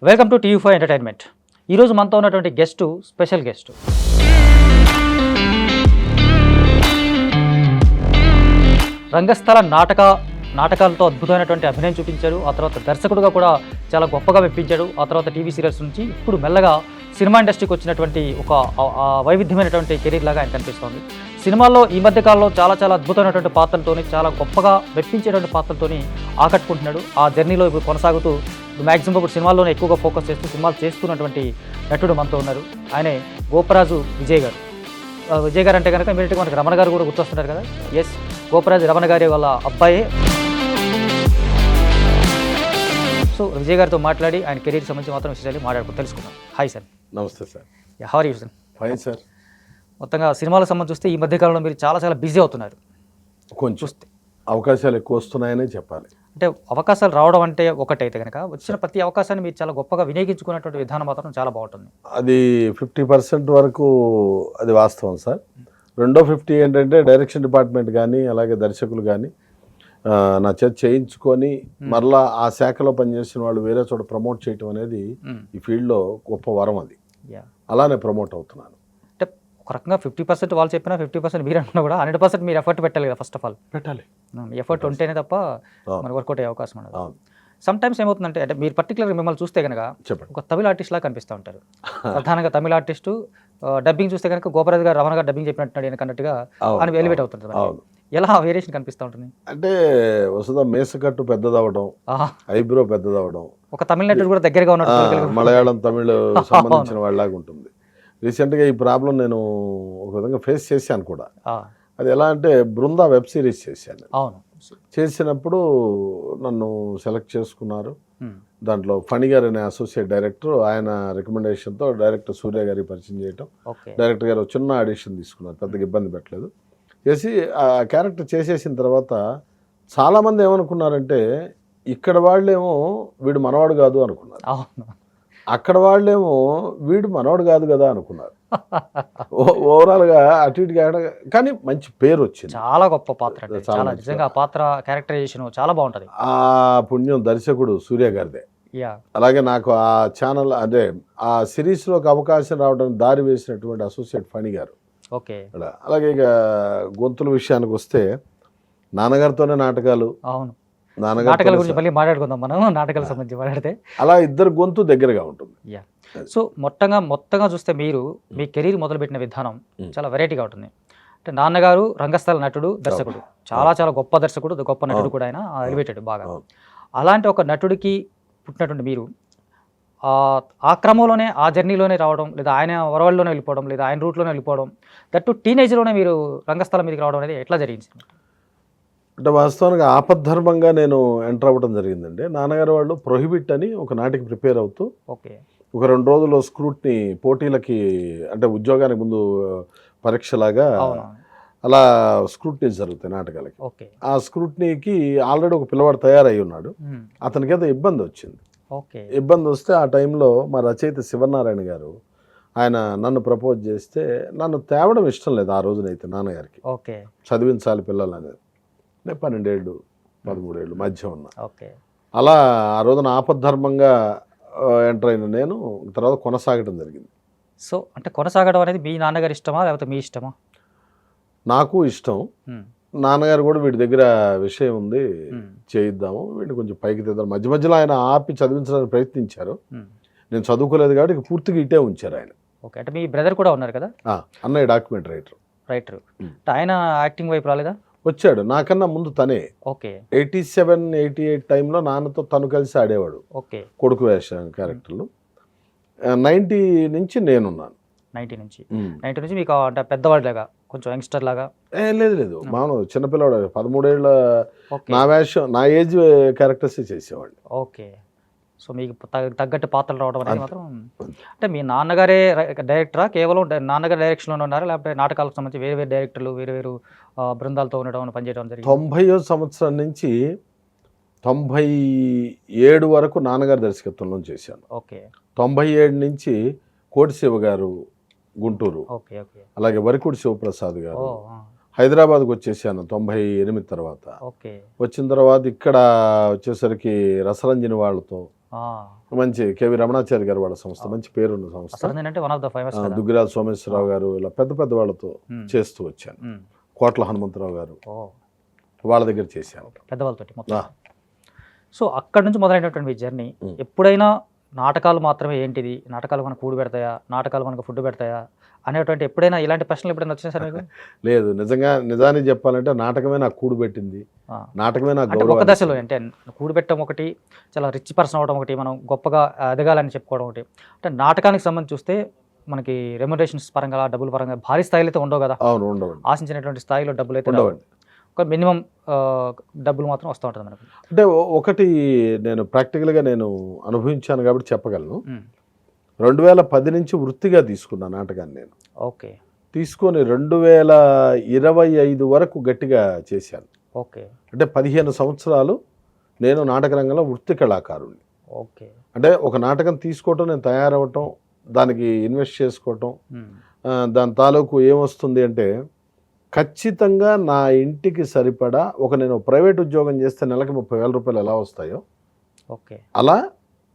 Welcome to TV5 entertainment. ఈరోజు మనతో ఉన్నటువంటి గెస్ట్ స్పెషల్ గెస్ట్. రంగస్థల నాటకాలతో అద్భుతమైనటువంటి అభినయం చూపించాడు. ఆ తర్వాత దర్శకుడుగా కూడా చాలా గొప్పగా మెప్పించాడు. ఆ తర్వాత టీవీ సీరియల్స్ నుంచి ఇప్పుడు మెల్లగా సినిమా ఇండస్ట్రీకి వచ్చినటువంటి ఒక వైవిధ్యమైనటువంటి కెరీర్ లాగా ఆయన కనిపిస్తోంది. సినిమాల్లో ఈ మధ్య కాలంలో చాలా అద్భుతమైనటువంటి పాత్రలతోని, చాలా గొప్పగా మెప్పించేటువంటి పాత్రలతోని ఆకట్టుకుంటున్నాడు. ఆ జర్నీలో ఇప్పుడు కొనసాగుతూ మ్యాక్సిమం ఇప్పుడు సినిమాల్లోనే ఎక్కువగా ఫోకస్ చేస్తూ సినిమాలు చేస్తున్నటువంటి నటుడు మనతో ఉన్నారు. ఆయనే గోపరాజు విజయ్ గారు. విజయ్ గారు అంటే కనుక ఇమీడియట్గా మనకి రమణ గారు కూడా గుర్తొస్తున్నారు కదా. ఎస్, గోపరాజు రమణ గారి వాళ్ళ అబ్బాయే. సో విజయ్ గారితో మాట్లాడి ఆయన కెరీర్ సంబంధించి మాత్రం విషయాలు తెలుసుకుందాం. Hi sir. నమస్తే sir. How are you sir? Fine sir. మొత్తంగా సినిమాలకు సంబంధించి చూస్తే ఈ మధ్యకాలంలో మీరు చాలా బిజీ అవుతున్నారు. కొంచెం చూస్తే అవకాశాలు ఎక్కువ వస్తున్నాయనే చెప్పాలి. అంటే అవకాశాలు రావడం అంటే ఒకటైతే కనుక వచ్చిన ప్రతి అవకాశాన్ని మీరు చాలా గొప్పగా వినియోగించుకున్నటువంటి విధానం మాత్రం చాలా బాగుంటుంది. అది 50% వరకు అది వాస్తవం సార్. రెండో 50 ఏంటంటే డైరెక్షన్ డిపార్ట్మెంట్ కానీ అలాగే దర్శకులు కానీ నా చేతి చేయించుకొని మరలా ఆ శాఖలో పనిచేసిన వాళ్ళు వేరే చోట ప్రమోట్ చేయటం అనేది ఈ ఫీల్డ్లో గొప్ప వరం. అది అలానే ప్రమోట్ అవుతున్నాను. అంటే ఒక రకంగా 50% వాళ్ళు చెప్పినా 50% మీరు అంటున్నా కూడా 100% మీరు ఎఫర్ట్ పెట్టాలి కదా. ఫస్ట్ ఆఫ్ ఆల్ పెట్టాలి. ఎఫర్ట్ ఉంటేనే తప్ప మనకు వర్కౌట్ అయ్యే అవకాశం ఉండదు. సమ్ టైమ్స్ ఏమవుతుందంటే, అంటే మీరు పర్టికులర్గా మిమ్మల్ని చూస్తే కనుక ఒక తమిళ ఆర్టిస్ట్ లాగా కనిపిస్తూ ఉంటారు. ప్రధానంగా తమిళ ఆర్టిస్టు డబ్బింగ్ చూస్తే కనుక గోపరాజు గారు రమణ గారు డబ్బింగ్ చెప్పినట్టు అన్నట్టుగా అని ఎలివేట్ అవుతుంది. ఎలా వేరియేషన్ కనిపిస్తూ ఉంటుంది? అంటే వస్తుందా, మేసకట్టు పెద్దదవడం, ఐబ్రో పెద్దదవడం, ఒక తమిళ నటుడు కూడా దగ్గరగా ఉన్నట్టు, మలయాళం తమిళ సంబంధించిన వాళ్ళలాగా ఉంటుంది. రీసెంట్గా ఈ ప్రాబ్లం నేను ఒక విధంగా ఫేస్ చేశాను కూడా. అది ఎలా అంటే, బృందా వెబ్ సిరీస్ చేశాను. అవును, చేసినప్పుడు నన్ను సెలెక్ట్ చేసుకున్నారు. దాంట్లో ఫణి గారు అనే అసోసియేట్ డైరెక్టర్, ఆయన రికమెండేషన్తో డైరెక్టర్ సూర్య గారికి పరిచయం చేయటం. డైరెక్టర్ గారు చిన్న ఆడిషన్ తీసుకున్నారు, పెద్దగా ఇబ్బంది పెట్టలేదు. చేసి ఆ క్యారెక్టర్ చేసేసిన తర్వాత చాలామంది ఏమనుకున్నారంటే, ఇక్కడ వాళ్ళేమో వీడు మనవాడు కాదు అనుకున్నారు, అక్కడ వాళ్ళేమో వీడు మనవాడు కాదు కదా అనుకున్నారు. ఓవరాల్గా అటు ఇటుగా, కానీ మంచి పేరు వచ్చింది. చాలా గొప్ప పాత్ర, చాలా నిజంగా ఆ పాత్ర క్యారెక్టరైజేషన్ చాలా బాగుంటుంది. ఆ పుణ్యం దర్శకుడు సూర్య గారిదే. అలాగే నాకు ఆ ఛానల్, అదే ఆ సిరీస్లోకి అవకాశం రావడానికి దారి వేసినటువంటి అసోసియేట్ ఫణి గారు. ఓకే. అలాగే ఇక గొంతుల విషయానికి వస్తే, నాన్నగారితోనే నాటకాలు. అవును, నాటకాల గురించి మళ్ళీ మాట్లాడుకుందాం మనం. నాటకాలకు సంబంధించి మాట్లాడితే అలా ఇద్దరు గొంతు దగ్గరగా ఉంటుంది. సో మొత్తంగా చూస్తే మీరు మీ కెరీర్ మొదలుపెట్టిన విధానం చాలా వెరైటీగా ఉంటుంది. అంటే నాన్నగారు రంగస్థల నటుడు, దర్శకుడు, చాలా గొప్ప దర్శకుడు, గొప్ప నటుడు కూడా. ఆయన ఎలివేటెడ్ బాగా. అలాంటి ఒక నటుడికి పుట్టినటువంటి మీరు ఆ క్రమంలోనే, ఆ జర్నీలోనే రావడం, లేదా ఆయన వరవల్లోనే వెళ్ళిపోవడం, లేదా ఆయన రూట్లోనే వెళ్ళిపోవడం, దట్టు టీనేజ్లోనే మీరు రంగస్థలం మీదకి రావడం అనేది ఎట్లా జరిగింది? అంటే వాస్తవానికి ఆపద్ధర్మంగా నేను ఎంటర్ అవ్వడం జరిగిందండి. నాన్నగారు వాళ్ళు ప్రొహిబిట్ అని ఒక నాటికి ప్రిపేర్ అవుతూ ఒక 2 రోజులు స్క్రూట్ని పోటీలకి, అంటే ఉద్యోగానికి ముందు పరీక్షలాగా అలా స్క్రూట్నీ జరుగుతాయి నాటకాలకి. ఆ స్క్రూట్నీకి ఆల్రెడీ ఒక పిల్లవాడు తయారై ఉన్నాడు. అతనికి ఏదో ఇబ్బంది వచ్చింది. ఇబ్బంది వస్తే ఆ టైంలో మా రచయిత శివనారాయణ గారు, ఆయన నన్ను ప్రపోజ్ చేస్తే, నన్ను తేవడం ఇష్టం లేదు ఆ రోజునైతే నాన్నగారికి. చదివించాలి పిల్లలు అనేది. 12 ఏళ్ళు 13 ఏళ్ళు మధ్య ఉన్నా. అలా ఆ రోజున ఆపద్ధర్మంగా ఎంటర్ అయిన నేను తర్వాత కొనసాగడం జరిగింది. సో అంటే కొనసాగడం అనేది మీ నాన్నగారి ఇష్టమా లేకపోతే మీ ఇష్టమా? నాకు ఇష్టం. నాన్నగారు కూడా వీడి దగ్గర విషయం ఉంది, చేయిద్దాము, వీడిని కొంచెం పైకి తెద్దాం. మధ్యలో ఆయన ఆపి చదివించడానికి ప్రయత్నించారు. నేను చదువుకోలేదు కాబట్టి పూర్తిగా ఇటే ఉంచారు ఆయన. ఓకే. అంటే మీ బ్రదర్ కూడా ఉన్నారు కదా? అన్నయ్య డాక్యుమెంట్ రైటర్. ఆయన యాక్టింగ్ వైపు రాలేదా? వచ్చాడు, నాకన్నా ముందు తనే. ఓకే. 87, 88 టైంలో నాన్నతో తను కలిసి ఆడేవాడు. ఓకే. కొడుకు వేషం క్యారెక్టర్లు. 90 నుంచి నేనున్నాను. 90 నుంచి మీకు అంటే పెద్దవాడిలాగా, కొంచెం యంగ్స్టర్ లాగా? లేదు, మామూలు చిన్నపిల్లవాడు. 13 ఏళ్ళ నా వేషం, నా ఏజ్ క్యారెక్టర్స్ చేసేవాళ్ళు. ఓకే. సో మీకు తగ్గట్టు పాత్రలు రావడం అనేది మాత్రం, అంటే మీ నాన్నగారే డైరెక్టరా, కేవలం నాన్నగారి డైరెక్షన్లో ఉన్నారా, లేకపోతే నాటకాలకు సంబంధించి వేరు డైరెక్టర్లు వేరు బృందాలతో ఉండడం, పనిచేయడం జరిగింది? 90వ సంవత్సరం నుంచి 97 వరకు నాన్నగారి దర్శకత్వంలో చేశాను. ఓకే. 97 నుంచి కోటిశివ గారు గుంటూరు, అలాగే వరికుడి శివప్రసాద్ గారు హైదరాబాద్కి వచ్చేసాను 98 తర్వాత. వచ్చిన తర్వాత ఇక్కడ వచ్చేసరికి రసరంజని వాళ్ళతో మంచి కేవి రమణాచారి గారు వాళ్ళ సంస్థ, మంచి పేరున్న సంస్థ. One of the famous Duggirala Someswararao గారు ఇలా పెద్ద పెద్ద వాళ్ళతో చేస్తూ వచ్చాను. కోట్ల హనుమంతరావు గారు వాళ్ళ దగ్గర చేశాను, పెద్దవాళ్ళతో. సో అక్కడ నుంచి మొదలైనటువంటి జర్నీ ఎప్పుడైనా నాటకాలు మాత్రమే ఏంటిది, నాటకాలు మనకు కూడు పెడతాయా, నాటకాలు మనకు ఫుడ్ పెడతాయా అనేటువంటి ఎప్పుడైనా ఇలాంటి ప్రశ్నలు ఎప్పుడైనా వచ్చినా సార్ మీకు? లేదు, నిజానికి చెప్పాలంటే నాటకమే నాకు కూడు పెట్టింది, నాటకమే నాకు గౌరవం. ఒక దశలో అంటే కూడు పెట్టడం ఒకటి, చాలా రిచ్ పర్సన్ అవడం ఒకటి, మనం గొప్పగా ఎదగాలని చెప్పుకోవడం ఒకటి. అంటే నాటకానికి సంబంధించి చూస్తే మనకి రెమ్యునరేషన్స్ పరంగా, డబ్బుల పరంగా భారీ స్థాయిలో అయితే ఉండవు కదా. అవును, ఉండవండి. ఆశించినటువంటి స్థాయిలో డబ్బులు అయితే ఉండవండి. ఒక మినిమం డబ్బులు మాత్రం వస్తూ ఉంటుంది మనకు. అంటే ఒకటి నేను ప్రాక్టికల్గా నేను అనుభవించాను కాబట్టి చెప్పగలను. 2010 నుంచి వృత్తిగా తీసుకున్నాను నాటకాన్ని నేను. ఓకే. తీసుకొని 2025 వరకు గట్టిగా చేశాను. ఓకే. అంటే 15 సంవత్సరాలు నేను నాటక రంగంలో వృత్తి కళాకారుణ్ణి. ఓకే. అంటే ఒక నాటకం తీసుకోవటం, నేను తయారవటం, దానికి ఇన్వెస్ట్ చేసుకోవటం, దాని తాలూకు ఏమొస్తుంది అంటే ఖచ్చితంగా నా ఇంటికి సరిపడా నేను ప్రైవేట్ ఉద్యోగం చేస్తే నెలకి 30,000 రూపాయలు ఎలా వస్తాయో, ఓకే, అలా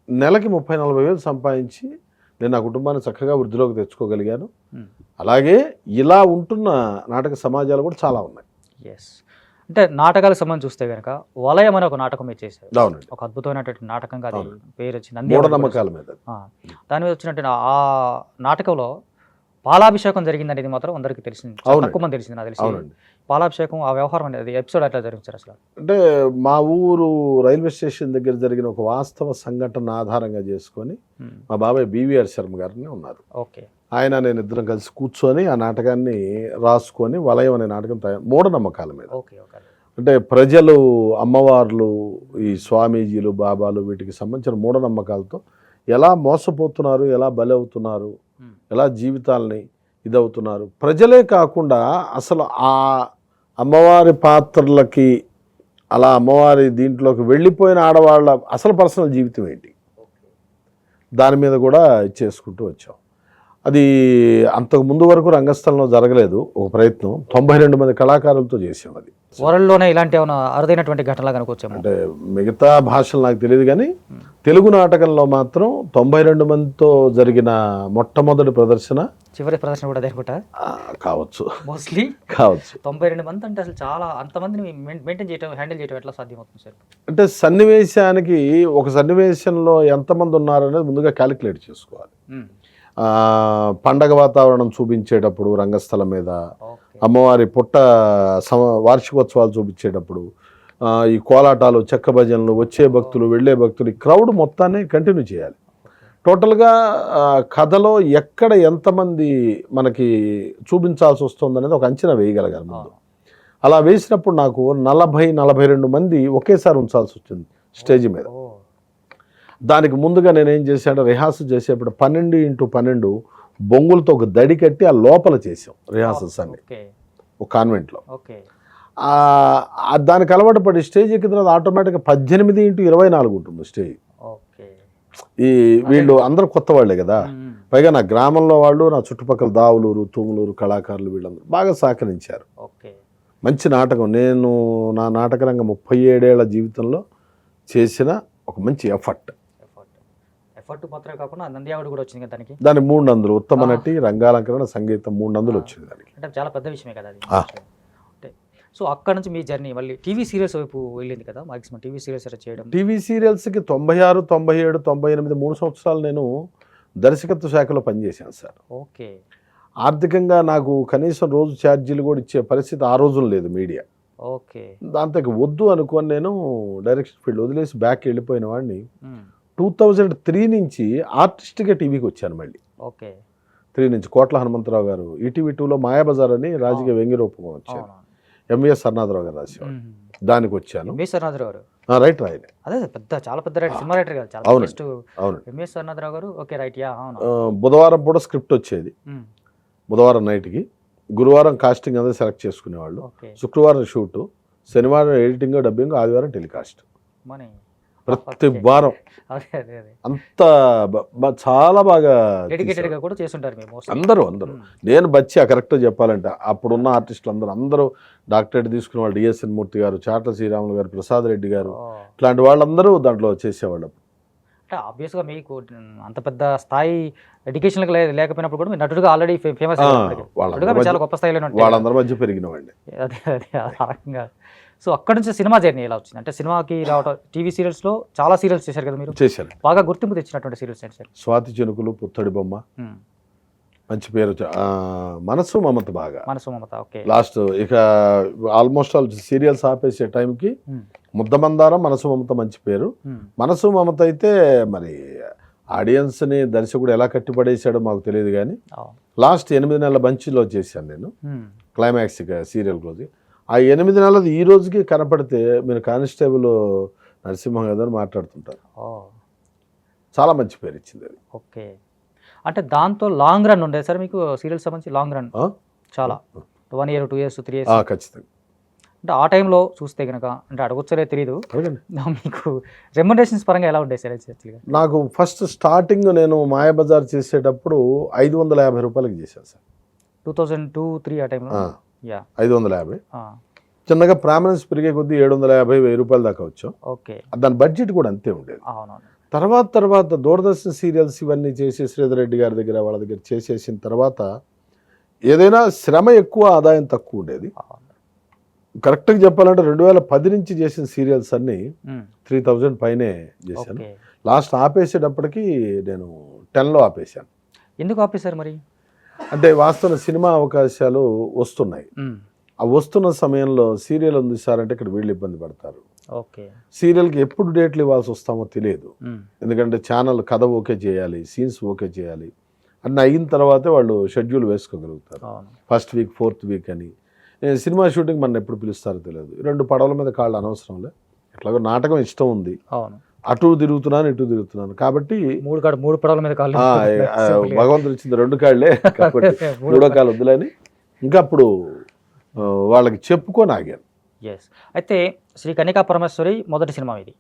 నెలకి 30-40 వేలు సంపాదించి నేను నా కుటుంబాన్ని చక్కగా వృద్ధిలోకి తెచ్చుకోగలిగాను. అలాగే ఇలా ఉంటున్న నాటక సమాజాలు కూడా చాలా ఉన్నాయి. ఎస్. అంటే నాటకాలకు సంబంధించి చూస్తే కనుక వలయం అనే ఒక నాటకం మీరు చేశారు. అవునండి. ఒక అద్భుతమైనటువంటి నాటకంగా అది పేరు వచ్చింది. మూఢనమ్మకాల మీద దాని మీద వచ్చినట్టు ఆ నాటకంలో పాలాభిషేకం జరిగిందనేది మాత్రం అందరికీ తెలిసింది, తక్కువ మంది తెలిసింది నాకు తెలిసి. పాలాభిషేకం ఆ వ్యవహారం అనేది ఎపిసోడ్ అట్లా జరిగించారు అసలు. అంటే మా ఊరు రైల్వే స్టేషన్ దగ్గర జరిగిన ఒక వాస్తవ సంఘటన ఆధారంగా చేసుకొని మా బాబాయ్ బీవీఆర్ శర్మ గారిని ఉన్నారు. ఓకే. ఆయన నేను ఇద్దరం కలిసి కూర్చొని ఆ నాటకాన్ని రాసుకొని వలయం అనే నాటకం మూఢనమ్మకాల మీద. ఓకే. ఓకే. అంటే ప్రజలు, అమ్మవార్లు, ఈ స్వామీజీలు, బాబాలు వీటికి సంబంధించిన మూఢనమ్మకాలతో ఎలా మోసపోతున్నారు, ఎలా బలవుతున్నారు, ఎలా జీవితాలని ఇదవుతున్నారు. ప్రజలే కాకుండా అసలు ఆ అమ్మవారి పాత్రలకి, అలా అమ్మవారి దీంట్లోకి వెళ్ళిపోయిన ఆడవాళ్ళ అసలు పర్సనల్ జీవితం ఏంటి, దాని మీద కూడా చేసుకుంటూ వచ్చాం. అది అంతకు ముందు వరకు రంగస్థలంలో జరగలేదు. ఒక ప్రయత్నం 92 మంది కళాకారులతో చేసాం. అది వరల్డ్లోనే ఇలాంటి ఏమైనా అరుదైనటువంటి ఘటనలా కనుకొచ్చాము. అంటే మిగతా భాషలు నాకు తెలియదు కానీ తెలుగు నాటకంలో మాత్రం 92 మందితో జరిగిన మొట్టమొదటి ప్రదర్శన, చివరి ప్రదర్శన కూడా అనుకుంటా కావచ్చు, మోస్ట్లీ కావచ్చు. 92 మంది అంటే అసలు చాలా, అంతమందిని మెయింటైన్ చేయడం, హ్యాండిల్ చేయడం ఎట్లా సాధ్యమవుతుంది సార్? అంటే సన్నివేశానికి, ఒక సన్నివేశంలో ఎంతమంది ఉన్నారనేది ముందుగా క్యాలిక్యులేట్ చేసుకోవాలి. పండగ వాతావరణం చూపించేటప్పుడు రంగస్థలం మీద, అమ్మవారి వార్షికోత్సవాలు చూపించేటప్పుడు, ఈ కోలాటాలు, చెక్క భజనలు, వచ్చే భక్తులు, వెళ్ళే భక్తులు, ఈ క్రౌడ్ మొత్తాన్ని కంటిన్యూ చేయాలి. టోటల్గా కథలో ఎక్కడ ఎంతమంది మనకి చూపించాల్సి వస్తుంది అనేది ఒక అంచనా వేయగలగాలి ముందు. అలా వేసినప్పుడు నాకు 40-42 మంది ఒకేసారి ఉంచాల్సి వచ్చింది స్టేజ్ మీద. దానికి ముందుగా నేనేం చేశాను, రిహార్సల్ చేసేప్పుడు 12x12 బొంగులతో ఒక దడి కట్టి ఆ లోపల చేసాం రిహార్సల్స్ అన్ని, ఒక కాన్వెంట్లో. దానికి అలవాటు పడి స్టేజ్ ఎక్కిన తర్వాత ఆటోమేటిక్గా 18x24 ఉంటుంది స్టేజ్. ఈ వీళ్ళు అందరూ కొత్త వాళ్ళే కదా, పైగా నా గ్రామంలో వాళ్ళు, నా చుట్టుపక్కల దావులూరు, తూములూరు కళాకారులు వీళ్ళందరూ బాగా సహకరించారు. మంచి నాటకం. నేను నా నాటక రంగం 37 ఏళ్ల జీవితంలో చేసిన ఒక మంచి ఎఫర్ట్ మాత్రమే కాకుండా నంది అవార్డు కూడా వచ్చింది దానికి. దానికి 3 నందులు, ఉత్తమ నటి, రంగాలంకరణ, సంగీతం 3 నందులు వచ్చింది దానికి. అంటే చాలా పెద్ద విషయమే కదా అది. సో అక్కడ నుంచి మీ జర్నీ మళ్ళీ టీవీ సీరియల్స్ వైపు వెళ్ళింది కదా, మాక్సిమం టీవీ సీరియల్స్ చేయడం. టీవీ సీరియల్స్కి 96, 97, 98 3 సంవత్సరాలు నేను దర్శకత్వ శాఖలో పనిచేశాను సార్. ఓకే. ఆర్థికంగా నాకు కనీసం రోజు ఛార్జీలు కూడా ఇచ్చే పరిస్థితి ఆ రోజులు లేదు మీడియా. ఓకే. దాంతో వద్దు అనుకొని నేను డైరెక్షన్ ఫీల్డ్ వదిలేసి బ్యాక్ వెళ్ళిపోయిన వాడిని. 2003 నుంచి ఆర్టిస్ట్గా టీవీకి వచ్చాను మళ్ళీ. ఓకే. 3 నుంచి కోట్ల హనుమంతరావు గారు ఈటీవీ 2లో మాయాబజార్ అని రాజకీయ వ్యంగ్య రూపంగా వచ్చారు. ఎంవిఎస్ సర్నాథరావు గారు రాసేవాడు, దానికి వచ్చాను. రైట్ రాయలే, అదే పెద్ద, చాలా పెద్ద రైటర్, సినిమా రైటర్ కదా. అవును, ఎంవిఎస్ సర్నాథరావు గారు. Okay, right. బుధవారం కూడా స్క్రిప్ట్ వచ్చేది, బుధవారం నైట్కి. గురువారం కాస్టింగ్ అందరూ సెలెక్ట్ చేసుకునేవాళ్ళు. శుక్రవారం షూటు, శనివారం ఎడిటింగ్, డబ్బింగ్, ఆదివారం టెలికాస్ట్. ప్రతి వారం అంత చాలా బాగా అందరూ. నేను బచ్చి కరెక్ట్గా చెప్పాలంటే అప్పుడున్న ఆర్టిస్టులు అందరూ డాక్టరేట్ తీసుకునే వాళ్ళు, డిఎస్ఎన్ మూర్తి గారు, చాట్ల శ్రీరాములు గారు, ప్రసాద్ రెడ్డి గారు, ఇట్లాంటి వాళ్ళందరూ దాంట్లో చేసేవాళ్ళు. అంటే ఆబ్వియస్గా మీకు అంత పెద్ద స్థాయి ఎడ్యుకేషన్కి లేకపోయినప్పుడు కూడా మీరు నటుడుగా ఆల్రెడీ ఫేమస్ చాలా గొప్ప స్థాయిలో వాళ్ళందరి మధ్య పెరిగినవాడిని. అదే అదే ఆ రకంగా. సో అక్కడ నుంచి సినిమా జర్నీ ఎలా వచ్చింది? అంటే సినిమాకి రావడం, టీవీ సీరియల్స్లో చాలా సీరియల్స్ చేశారు కదా మీరు, చేశాను. బాగా గుర్తింపు తెచ్చినటువంటి సీరియల్స్ ఏంటి సార్? స్వాతి చినుకులు, పుత్తడి బొమ్మ, మంచి పేరు. మనసు మమత బాగా, మనసు మమత. ఓకే. లాస్ట్ ఇక ఆల్మోస్ట్ ఆల్ సీరియల్స్ ఆపేసే టైంకి ముద్దమందారం, మనసు మమత మంచి పేరు. మనసు మమత అయితే మరి ఆడియన్స్ని దర్శకుడు ఎలా కట్టిపడేసాడో మాకు తెలియదు, కానీ లాస్ట్ 8 నెలల బంచ్లో చేశాను నేను క్లైమాక్స్ సీరియల్ క్లోజ్. ఆ 8 నెలలు ఈ రోజుకి కనపడితే మీరు కానిస్టేబుల్ నరసింహం గారు మాట్లాడుతుంటారు. చాలా మంచి పేరు ఇచ్చింది అది. ఓకే. అంటే దాంతో లాంగ్ రన్ ఉండేది సార్ మీకు సీరియల్ సంబంధించి? లాంగ్ రన్ చాలా 1 year 2 years 3 years. ఖచ్చితంగా. అంటే ఆ టైంలో చూస్తే కనుక, అంటే అడగొచ్చలే తెలియదు, మీకు రెమ్యునరేషన్స్ పరంగా ఎలా ఉండేది సార్ యాక్చువల్గా? నాకు ఫస్ట్ స్టార్టింగ్ నేను మాయాబజార్ చేసేటప్పుడు 550 రూపాయలకి చేశాను సార్. 2002-03 ఆ టైంలో. 550. చిన్నగా ప్రామినెన్స్ పెరిగే కొద్దీ 750-1000 రూపాయల దాకా వచ్చాం. ఓకే. దాని బడ్జెట్ కూడా అంతే ఉండేది. అవునవును. తర్వాత దూరదర్శన్ సీరియల్స్ ఇవన్నీ చేసి శ్రీధర్ రెడ్డి గారి దగ్గర వాళ్ళ దగ్గర చేసేసిన తర్వాత ఏదైనా శ్రమ ఎక్కువ, ఆదాయం తక్కువ ఉండేది. కరెక్ట్గా చెప్పాలంటే 2010 నుంచి చేసిన సీరియల్స్ అన్నీ 3000 పైనే చేశాను. లాస్ట్ ఆపేసేటప్పటికి నేను 10లో ఆపేశాను. ఎందుకు ఆపేశారు మరి? అంటే వాస్తవ సినిమా అవకాశాలు వస్తున్నాయి. ఆ వస్తున్న సమయంలో సీరియల్ ఉంది సార్ అంటే ఇక్కడ వీళ్ళు ఇబ్బంది పడతారు. ఓకే. సీరియల్కి ఎప్పుడు డేట్లు ఇవ్వాల్సి వస్తామో తెలియదు. ఎందుకంటే ఛానల్ కథ ఓకే చేయాలి, సీన్స్ ఓకే చేయాలి, అన్నీ అయిన తర్వాతే వాళ్ళు షెడ్యూల్ వేసుకోగలుగుతారు. ఫస్ట్ వీక్, 4th వీక్ అని. సినిమా షూటింగ్ మన ఎప్పుడు పిలుస్తారో తెలియదు. 2 పడవల మీద కాళ్ళు అనవసరంలే. ఎట్లాగో నాటకం ఇష్టం ఉంది, అటు తిరుగుతున్నాను ఇటు తిరుగుతున్నాను కాబట్టి 3 పడవల మీద కాళ్ళు భగవంతుడు ఇచ్చింది 2 కాళ్ళే కాబట్టి 3వ కాళ్ళు వద్దులని ఇంకా అప్పుడు వాళ్ళకి చెప్పుకొని ఆగాను. అయితే శ్రీ కన్యకా పరమేశ్వరి మొదటి సినిమా ఇది,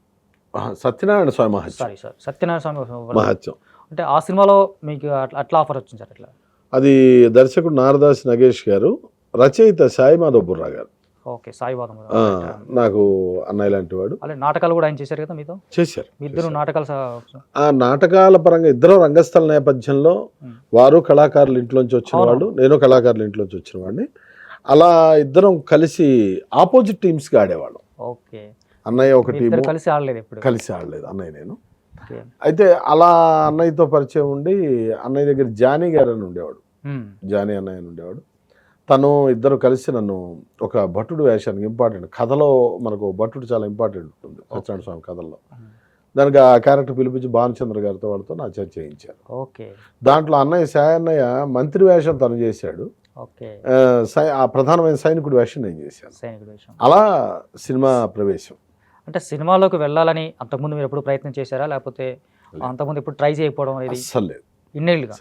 సత్యనారాయణ స్వామి మహత్యం. సారీ సార్, సత్యనారాయణ స్వామి మహత్యం. అంటే ఆ సినిమాలో మీకు అట్లా ఆఫర్ వచ్చింది సార్? అట్లా అది దర్శకుడు నారదాస్ నగేష్ గారు, రచయిత సాయి మాధవ్ బుర్రా గారు. ఓకే. సాయిబాబా నాకు అన్నయ్య లాంటి వాడు. అలాగే నాటకాలు కూడా ఆయన చేశారు కదా మీతో? చేశారు. మీ ఇద్దరు నాటకాలు. ఆ నాటకాల పరంగా ఇద్దరు రంగస్థల నేపథ్యంలో, వారు కళాకారుల ఇంట్లోంచి వచ్చిన వాళ్ళు, నేను కళాకారుల ఇంట్లోంచి వచ్చిన వాడిని. అలా ఇద్దరం కలిసి ఆపోజిట్ టీమ్స్గా ఆడేవాళ్ళం. ఓకే. అన్నయ్య ఒక టీం, కలిసి ఆడలేదు ఎప్పుడు? కలిసి ఆడలేదు అన్నయ్య నేను. అయితే అలా అన్నయ్యతో పరిచయం ఉండి, అన్నయ్య దగ్గర జానీ గారు అని ఉండేవాడు, జానీ అన్నయ్య అని ఉండేవాడు. తను ఇద్దరు కలిసి నన్ను ఒక భట్టుడు వేషానికి, ఇంపార్టెంట్ కథలో మనకు భట్టుడు చాలా ఇంపార్టెంట్ ఉంటుంది సత్యనారాయణ స్వామి కథల్లో, దానికి ఆ క్యారెక్టర్ పిలిపించి భానుచంద్ర గారితో వాళ్ళతో నా చర్చ చేయించారు. ఓకే. దాంట్లో అన్నయ్య సాయి అన్నయ్య మంత్రి వేషం తను చేశాడు, ఆ ప్రధానమైన సైనికుడి వేషం నేను చేశాను. అలా సినిమా ప్రవేశం. అంటే సినిమాలోకి వెళ్ళాలని అంతకుముందు మీరు ఎప్పుడు ప్రయత్నం చేశారా, లేకపోతే అంతకుముందు ఎప్పుడు ట్రై చేయకపోవడం అనేది? అస్సలు లేదు. ఇన్నేళ్ళుగా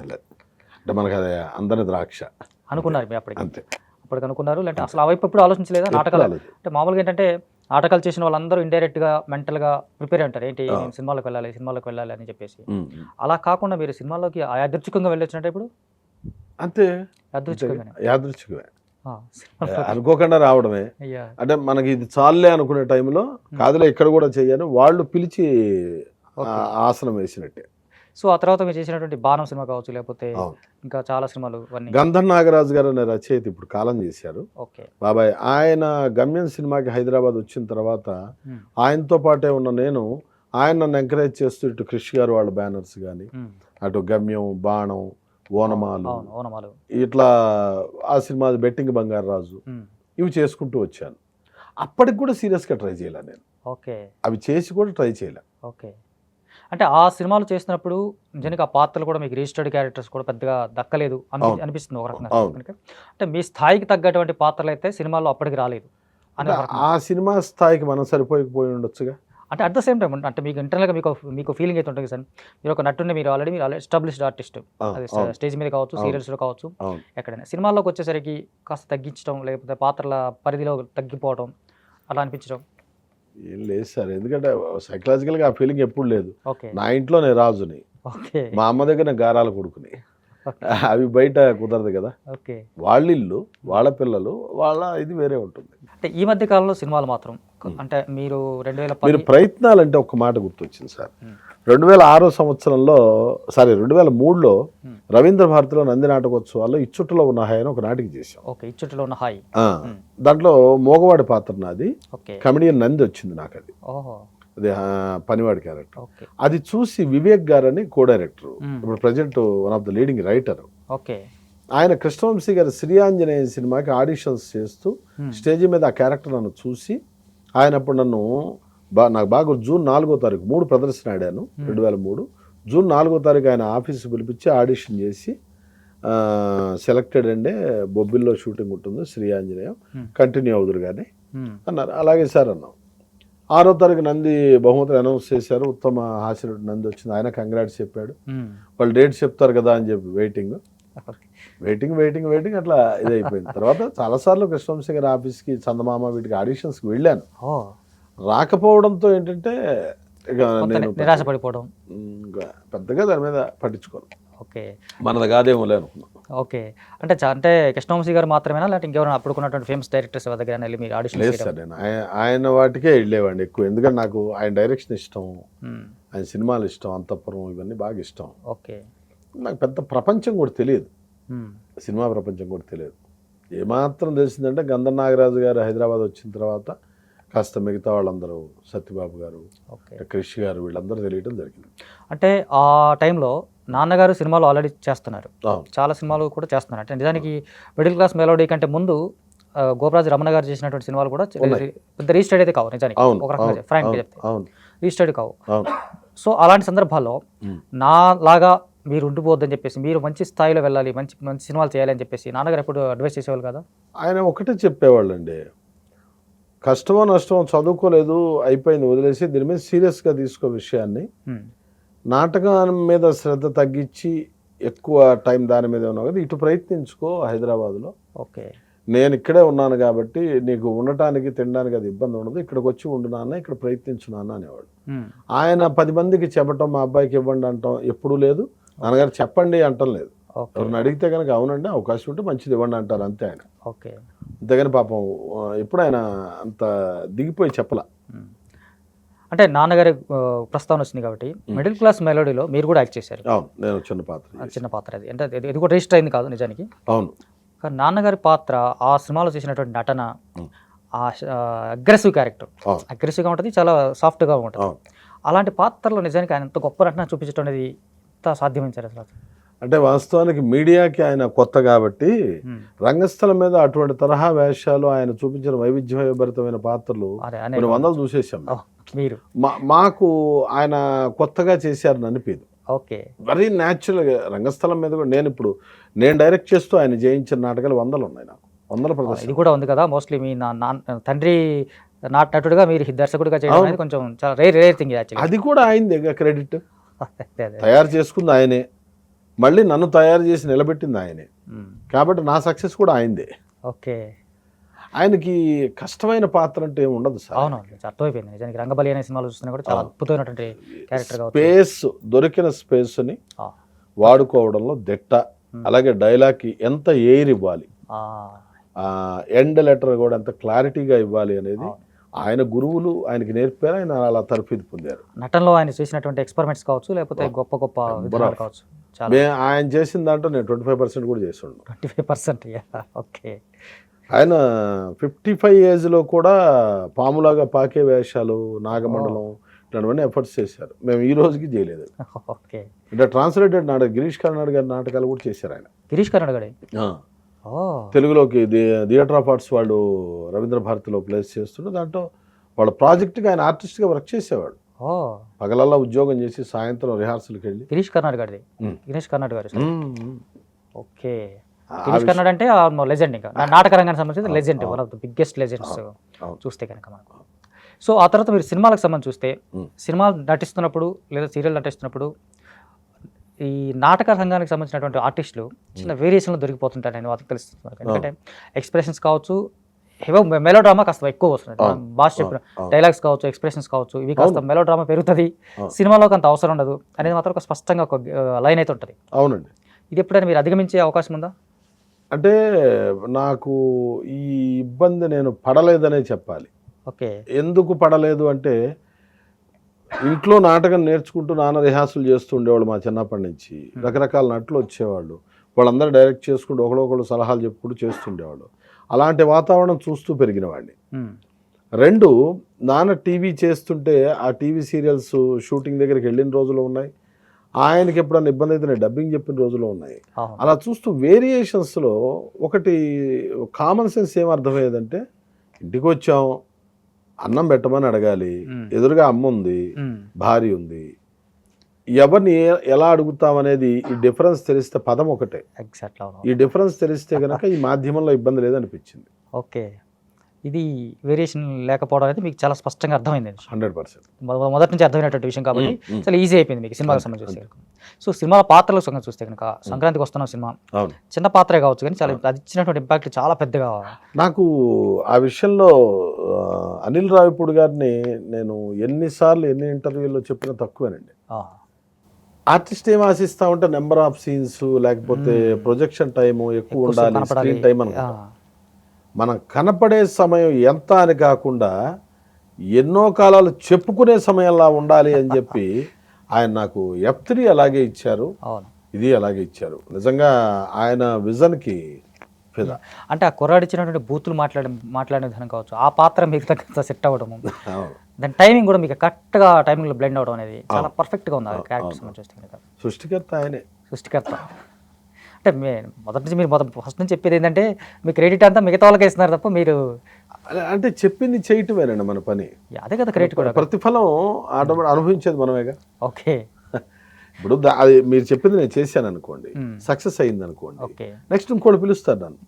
అంటే మనకు అది అందరి ద్రాక్ష అనుకున్నారు మీరు అప్పటికి? అంతే. అప్పటికి అనుకున్నారు, లేదంటే అసలు ఆ వైపు ఎప్పుడు ఆలోచించలేదా? నాటకాలు అంటే మామూలుగా ఏంటంటే నాటకాలు చేసిన వాళ్ళందరూ ఇండైరెక్ట్గా మెంటల్గా ప్రిపేర్ అంటారు, ఏంటి నేను సినిమాలోకి వెళ్ళాలి అని చెప్పేసి. అలా కాకుండా మీరు సినిమాలోకి యాదృచ్ఛికంగా వెళ్ళొచ్చినట్టు ఇప్పుడు? అంతే, యాదృచ్ఛికమే, అనుకోకుండా రావడమే. అంటే మనకి ఇది చాలే అనుకునే టైంలో కాదులే ఇక్కడ కూడా చెయ్యాను, వాళ్ళు పిలిచి ఆసనం వేసినట్టే. సో ఆ తర్వాత మీరు చేసినటువంటి బాణం సినిమా కావచ్చు, లేకపోతే ఇంకా చాలా సినిమాలు. గంధం నాగరాజు గారు అనే రచయిత ఇప్పుడు కాలం చేశారు. ఓకే. బాబాయ్ ఆయన గమ్యం సినిమాకి హైదరాబాద్ వచ్చిన తర్వాత ఆయనతో పాటే ఉన్న నేను, ఆయన నన్ను ఎంకరేజ్ చేస్తూ ఇటు క్రిష్ గారు వాళ్ళ బ్యానర్స్ కానీ, అటు గమ్యం, బాణం, ఓనమాలు, ఇట్లా ఆ సినిమా బెట్టింగ్ బంగారు రాజు, ఇవి చేసుకుంటూ వచ్చాను. అప్పటికి కూడా సీరియస్గా ట్రై చేయలే నేను. ఓకే. అవి చేసి కూడా ట్రై చేయలే. ఓకే. అంటే ఆ సినిమాలు చేసినప్పుడు నిజానికి ఆ పాత్రలు కూడా మీకు రిజిస్టర్డ్ క్యారెక్టర్స్ కూడా పెద్దగా దక్కలేదు అనిపిస్తుంది ఒక రకంగా. అంటే మీ స్థాయికి తగ్గటువంటి పాత్రలు అయితే సినిమాలో అప్పటికి రాలేదు. ఆ సినిమా స్థాయికి మనం సరిపోయిపోయి ఉండొచ్చుగా. అంటే అట్ ద సేమ్ టైం అంటే మీకు ఇంటర్నల్గా మీకు ఫీలింగ్ అయితే ఉంటుంది సార్, మీరు ఒక నటుని, మీరు ఆల్రెడీ ఎస్టాబ్లిష్డ్ ఆర్టిస్ట్, అది స్టేజ్ మీద కావచ్చు, సీరియల్స్లో కావచ్చు, ఎక్కడైనా. సినిమాల్లోకి వచ్చేసరికి కాస్త తగ్గించడం, లేకపోతే పాత్రల పరిధిలో తగ్గిపోవడం అలా అనిపించడం ఏం లేదు సార్. ఎందుకంటే సైకలాజికల్గా ఆ ఫీలింగ్ ఎప్పుడు లేదు. నా ఇంట్లో నేను రాజుని, మా అమ్మ దగ్గర నేను గారాల కొడుకుని, అవి బయట కుదరదు కదా. వాళ్ళ ఇల్లు, వాళ్ళ పిల్లలు, వాళ్ళ ఇది వేరే ఉంటుంది. అంటే ఈ మధ్య కాలంలో సినిమాలు మాత్రం అంటే మీరు 2010 ప్రయత్నాలు అంటే ఒక మాట గుర్తొచ్చింది సార్. 2006 సంవత్సరంలో 2003లో రవీంద్ర భారతిలో నంది నాటకోత్సవాల్లో ఇచ్చుట్లో ఉన్న హాయ్ అని ఒక నాటిక చేశాం. ఓకే, ఇచ్చుట్లో ఉన్న హాయ్. దాంట్లో మోగవాడి పాత్ర నాది, ఓకే, కమెడియన్ నంది వచ్చింది నాకు. అది ఓహో, అది పనివాడి క్యారెక్టర్. ఓకే, అది చూసి వివేక్ గారని కో డైరెక్టర్, ఇప్పుడు present one of the leading writer, okay, ఆయన కృష్ణవంశీ గారి శ్రీ ఆంజనేయ సినిమాకి ఆడిషన్స్ చేస్తూ స్టేజ్ మీద ఆ క్యారెక్టర్ నన్ను చూసి, ఆయన అప్పుడు నన్ను నాకు బాగా జూన్ 4వ తారీఖు 3 ప్రదర్శన ఆడాను 2003. జూన్ 4వ తారీఖు ఆయన ఆఫీస్కి పిలిపించి ఆడిషన్ చేసి సెలెక్టెడ్ అండి, బొబ్బిల్లో షూటింగ్ ఉంటుంది శ్రీ ఆంజనేయం, కంటిన్యూ అవుదురు కానీ అన్నారు. అలాగే సార్ అన్నాం. 6వ తారీఖు నంది బహుమతులు అనౌన్స్ చేశారు, ఉత్తమ హాస్యనటుడు నంది వచ్చింది. ఆయన కంగ్రాట్స్ చెప్పాడు. వాళ్ళు డేట్ చెప్తారు కదా అని చెప్పి వెయిటింగ్ అట్లా ఇదైపోయింది. తర్వాత చాలాసార్లు కృష్ణవంశీ గారి ఆఫీస్కి, చందమామ వీటికి ఆడిషన్స్కి వెళ్ళాను. రాకపోవడంతో ఏంటంటే ఇక నేను నిరాశపడిపోవడం, పెద్దగా దాని మీద పట్టించుకోను. ఓకే, మనది కాదేమో అనుకున్నాను. ఓకే, అంటే కృష్ణవంశీ గారు మాత్రమేనా, లేకపోతే ఇంకెవరైనా అప్పుడుకున్నటువంటి ఫేమస్ డైరెక్టర్స్ దగ్గర వెళ్ళి మీరు ఆడిషన్? లేదు సార్, నేను ఆయన వాటికే వెళ్ళేవాడిని ఎక్కువ. ఎందుకంటే నాకు ఆయన డైరెక్షన్ ఇష్టం, ఆయన సినిమాలు ఇష్టం, అంతఃపురం ఇవన్నీ బాగా ఇష్టం. ఓకే, నాకు పెద్ద ప్రపంచం కూడా తెలియదు, సినిమా ప్రపంచం కూడా తెలియదు. ఏమాత్రం తెలిసిందంటే గంధం నాగరాజు గారు హైదరాబాద్ వచ్చిన తర్వాత కాస్త మిగతా వాళ్ళందరూ, సత్యబాబు గారు, క్రిష్ గారు, వీళ్ళందరూ తెలియటం జరిగింది. అంటే ఆ టైంలో నాన్నగారు సినిమాలు ఆల్రెడీ చేస్తున్నారు, చాలా సినిమాలు కూడా చేస్తున్నారు. అంటే నిజానికి మిడిల్ క్లాస్ మెలోడీ కంటే ముందు గోపరాజు రమణ గారు చేసినటువంటి సినిమాలు కూడా పెద్ద రిజిస్టర్డ్ అయితే కావు, నిజానికి ఒక రకంగా ఫ్రాంక్గా చెప్తే రిజిస్టర్డ్ కావు. సో అలాంటి సందర్భాల్లో నా లాగా మీరు ఉండిపోద్దని చెప్పేసి, మీరు మంచి స్థాయిలో వెళ్ళాలి, మంచి మంచి సినిమాలు చేయాలి అని చెప్పేసి నాన్నగారు ఎప్పుడు అడ్వైస్ చేసేవాళ్ళు కదా? ఆయన ఒకటే చెప్పేవాళ్ళండి, కష్టమో నష్టమో చదువుకోలేదు, అయిపోయింది, వదిలేసి దీని మీద సీరియస్గా తీసుకో విషయాన్ని. నాటకం మీద శ్రద్ధ తగ్గించి ఎక్కువ టైం దాని మీద ఉన్నావు కదా, ఇటు ప్రయత్నించుకో హైదరాబాద్లో. ఓకే, నేను ఇక్కడే ఉన్నాను కాబట్టి నీకు ఉండటానికి తినడానికి అది ఇబ్బంది ఉండదు, ఇక్కడికి వచ్చి ఉండు నాన్న, ఇక్కడ ప్రయత్నించు నాన్న అనేవాడు. ఆయన 10 మందికి చెప్పటం, మా అబ్బాయికి ఇవ్వండి అంటాం ఎప్పుడూ లేదు. నాన్నగారు చెప్పండి అంటం లేదు. ఎవరిని అడిగితే కనుక అవునండి అవకాశం ఉంటే మంచిది ఇవ్వండి అంటారు అంతే ఆయన. ఓకే, అంతేగాని పాపం ఎప్పుడు ఆయన అంత దిగిపోయి చెప్పలా. అంటే నాన్నగారి ప్రస్తావన వచ్చింది కాబట్టి మిడిల్ క్లాస్ మెలోడీలో మీరు కూడా యాక్ట్ చేశారు. అవును, నేను చిన్న పాత్ర అది. అంటే ఇది కూడా రిజిస్టర్ అయింది కాదు నిజానికి. అవును, కానీ నాన్నగారి పాత్ర ఆ సినిమాలో చేసినటువంటి నటన, ఆ అగ్రెసివ్ క్యారెక్టర్, అగ్రెసివ్గా ఉంటుంది, చాలా సాఫ్ట్గా ఉంటుంది. అలాంటి పాత్రలో నిజానికి ఆయన ఎంత గొప్ప నటన చూపించడం అనేది ఎంత సాధ్యమైంది అసలు? అంటే వాస్తవానికి మీడియాకి ఆయన కొత్త కాబట్టి రంగస్థలం మీద అటువంటి తరహా వేషాలు ఆయన చూపించిన వైవిధ్యభరితమైన పాత్రలు కొన్ని వందలు చూసేసాం మీరు. మాకు ఆయన కొత్తగా చేశారని అనిపించదు. ఓకే, వెరీ న్యాచురల్గా రంగస్థలం మీద కూడా నేను డైరెక్ట్ చేస్తూ ఆయన జయించిన నాటకాలు 100 ఉన్నాయి నాకు, 100 ప్రదర్శన. ఇది కూడా ఉంది కదా, మోస్ట్లీ మీ తండ్రి నటుడుగా మీరు దర్శకుడిగా చేయడం అనేది కొంచెం చాలా రేర్ థింగ్. అది కూడా ఆయనదే క్రెడిట్. తయారు చేసుకుంది ఆయనే, మళ్ళీ నన్ను తయారు చేసి నిలబెట్టింది ఆయనే, కాబట్టి నా సక్సెస్ కూడా ఆయనదే. ఓకే, ఆయనకి కష్టమైన పాత్ర అంటే ఏమి ఉండదు సార్. అవును, అర్థమైపోయింది. నిజానికి రంగబలి అనే సినిమాలు చూస్తున్నా కూడా చాలా అద్భుతమైనటువంటి క్యారెక్టర్. స్పేస్, దొరికిన స్పేస్ని వాడుకోవడంలో దిట్ట. అలాగే డైలాగ్కి ఎంత ఎయిర్ ఇవ్వాలి, ఎండ్ లెటర్ కూడా ఎంత క్లారిటీగా ఇవ్వాలి అనేది ఆయన గురువులు ఆయనకి నేర్పారు. ఆయన అలా తరఫీదు పొందారు. నటనలో ఆయన చేసినటువంటి ఎక్స్పెరిమెంట్స్ కావచ్చు, లేకపోతే గొప్ప గొప్ప విధానాలు కావచ్చు. ఆయన చేసిన దాంట్లో నేను 25% కూడా చేసి 25%. ఓకే, ఆయన 55 ఏజ్లో కూడా పాములాగా పాకే వేషాలు, నాగమండలం ఇట్లాంటివన్నీ ఎఫర్ట్స్ చేశారు. మేము ఈ రోజుకి చేయలేదు. ఓకే, అంటే ట్రాన్స్లేటెడ్ నాటక గిరీష్ కర్నాడ్ గారి నాటకాలు కూడా చేశారు ఆయన. గిరీష్ కర్నాడ్ గారి తెలుగులోకి థియేటర్ ఆఫ్ ఆర్ట్స్ వాళ్ళు రవీంద్ర భారతిలో ప్లేస్ చేస్తుంటే దాంట్లో వాళ్ళ ప్రాజెక్ట్కి ఆయన ఆర్టిస్ట్గా వర్క్ చేసేవాడు. పగలల్లా ఉద్యోగం చేసి సాయంత్రం రిహార్సల్కి వెళ్ళి. గిరీష్ కర్నాడ్ గారిది. గిరీష్ కర్నాడ్ గారు. ఓకే, గిరీష్ కర్నాడ్ అంటే లెజెండ్, ఇంకా నాటక రంగానికి సంబంధించిన legend, one of the biggest legends చూస్తే కనుక మనకు. సో ఆ తర్వాత మీరు సినిమాలకు సంబంధించి చూస్తే, సినిమాలు నటిస్తున్నప్పుడు లేదా సీరియల్ నటిస్తున్నప్పుడు ఈ నాటక రంగానికి సంబంధించినటువంటి ఆర్టిస్టులు చిన్న వేరియేషన్లు దొరికిపోతుంటారు నేను వాళ్ళకి తెలుస్తున్నారు. ఎందుకంటే ఎక్స్ప్రెషన్స్ కావచ్చు, మెలో డ్రామా కాస్త ఎక్కువ వస్తుంది. భాష చెప్పిన డైలాగ్స్ కావచ్చు, ఎక్స్ప్రెషన్స్ కావచ్చు, ఇవి కాస్త మెలో డ్రామా పెరుగుతుంది, సినిమాలోకి అంత అవసరం ఉండదు అనేది మాత్రం ఒక స్పష్టంగా ఒక లైన్ అయితే ఉంటుంది. అవునండి, ఇది ఎప్పుడైనా మీరు అధిగమించే అవకాశం ఉందా? అంటే నాకు ఈ ఇబ్బంది నేను పడలేదనే చెప్పాలి. ఓకే, ఎందుకు పడలేదు అంటే ఇంట్లో నాటకం నేర్చుకుంటూ నాన్న రిహార్సల్ చేస్తూ ఉండేవాళ్ళు మా చిన్నప్పటి నుంచి. రకరకాల నటులు వచ్చేవాళ్ళు, వాళ్ళందరూ డైరెక్ట్ చేసుకుంటూ ఒకళ్ళు సలహాలు చెప్పుకుంటూ చేస్తుండేవాళ్ళు. అలాంటి వాతావరణం చూస్తూ పెరిగిన వాడిని. 2, నాన్న టీవీ చేస్తుంటే ఆ టీవీ సీరియల్స్ షూటింగ్ దగ్గరికి వెళ్ళిన రోజులు ఉన్నాయి. ఆయనకి ఎప్పుడన్నా ఇబ్బంది అయితే నేను డబ్బింగ్ చెప్పిన రోజులు ఉన్నాయి. అలా చూస్తూ వేరియేషన్స్లో ఒకటి కామన్ సెన్స్ ఏం అర్థమయ్యేదంటే, ఇంటికి వచ్చాం, అన్నం పెట్టమని అడగాలి, ఎదురుగా అమ్మ ఉంది, భార్య ఉంది, ఎవరిని ఎలా అడుగుతామనేది ఈ డిఫరెన్స్ తెలిస్తే పదం ఒకటే. ఈ డిఫరెన్స్ తెలిస్తే కనుక ఈ మాధ్యమంలో ఇబ్బంది లేదనిపించింది. ఓకే, ఇది వేరియేషన్ లేకపోవడం అనేది మీకు చాలా స్పష్టంగా అర్థమైంది. 100% మొదటి నుంచి అర్థమైనటువంటి విషయం కాబట్టి చాలా ఈజీ అయిపోయింది మీకు సినిమాకి సంబంధించి. సో సినిమాల పాత్రల సంగతి చూస్తే కనుక సంక్రాంతికి వస్తున్న సినిమా చిన్న పాత్రే కావచ్చు, కానీ చాలా అది ఇచ్చినటువంటి ఇంపాక్ట్ చాలా పెద్దగా. నాకు ఆ విషయంలో అనిల్ రావిపూడి గారిని నేను ఎన్నిసార్లు ఎన్ని ఇంటర్వ్యూల్లో చెప్పినా తక్కువేనండి. ఆర్టిస్ట్ ఏం ఆశిస్తా ఉంటే నెంబర్ ఆఫ్ సీన్స్, లేకపోతే ప్రొజెక్షన్ టైము ఎక్కువ ఉండాలి, స్క్రీన్ టైం అనుకుంటా. మనం కనపడే సమయం ఎంత అని కాకుండా ఎన్నో కాలాలు చెప్పుకునే సమయంలా ఉండాలి అని చెప్పి ఆయన నాకు F3 అలాగే ఇచ్చారు, ఇది అలాగే ఇచ్చారు. నిజంగా ఆయన విజన్కి ఫిదా. అంటే ఆ కుర్రాడు ఇచ్చినటువంటి బూతులు మాట్లాడిన విధానం కావచ్చు, ఆ పాత్ర మీకు తగ్గ సెట్ అవ్వడము, దాని టైమింగ్ కూడా మీకు కరెక్ట్గా టైమింగ్లో బ్లెండ్ అవ్వడం అనేది చాలా పర్ఫెక్ట్గా ఉంది. ఆ క్యారెక్టర్ సంబంధించి సృష్టికర్త ఆయనే. సృష్టికర్త అంటే మొదటి నుంచి మీరు ఫస్ట్ నుంచి చెప్పేది ఏంటంటే మీ క్రెడిట్ అంతా మిగతా వాళ్ళకి ఇస్తున్నారు తప్ప మీరు అంటే చెప్పింది చేయటమేనండి మన పని. అదే కదా క్రెడిట్ కూడా. ప్రతిఫలం అనుభవించేది మనమేగా. ఓకే, ఇప్పుడు అది మీరు చెప్పింది నేను చేశాను అనుకోండి, సక్సెస్ అయింది అనుకోండి, నెక్స్ట్ ఇంకోటి పిలుస్తారు నన్ను.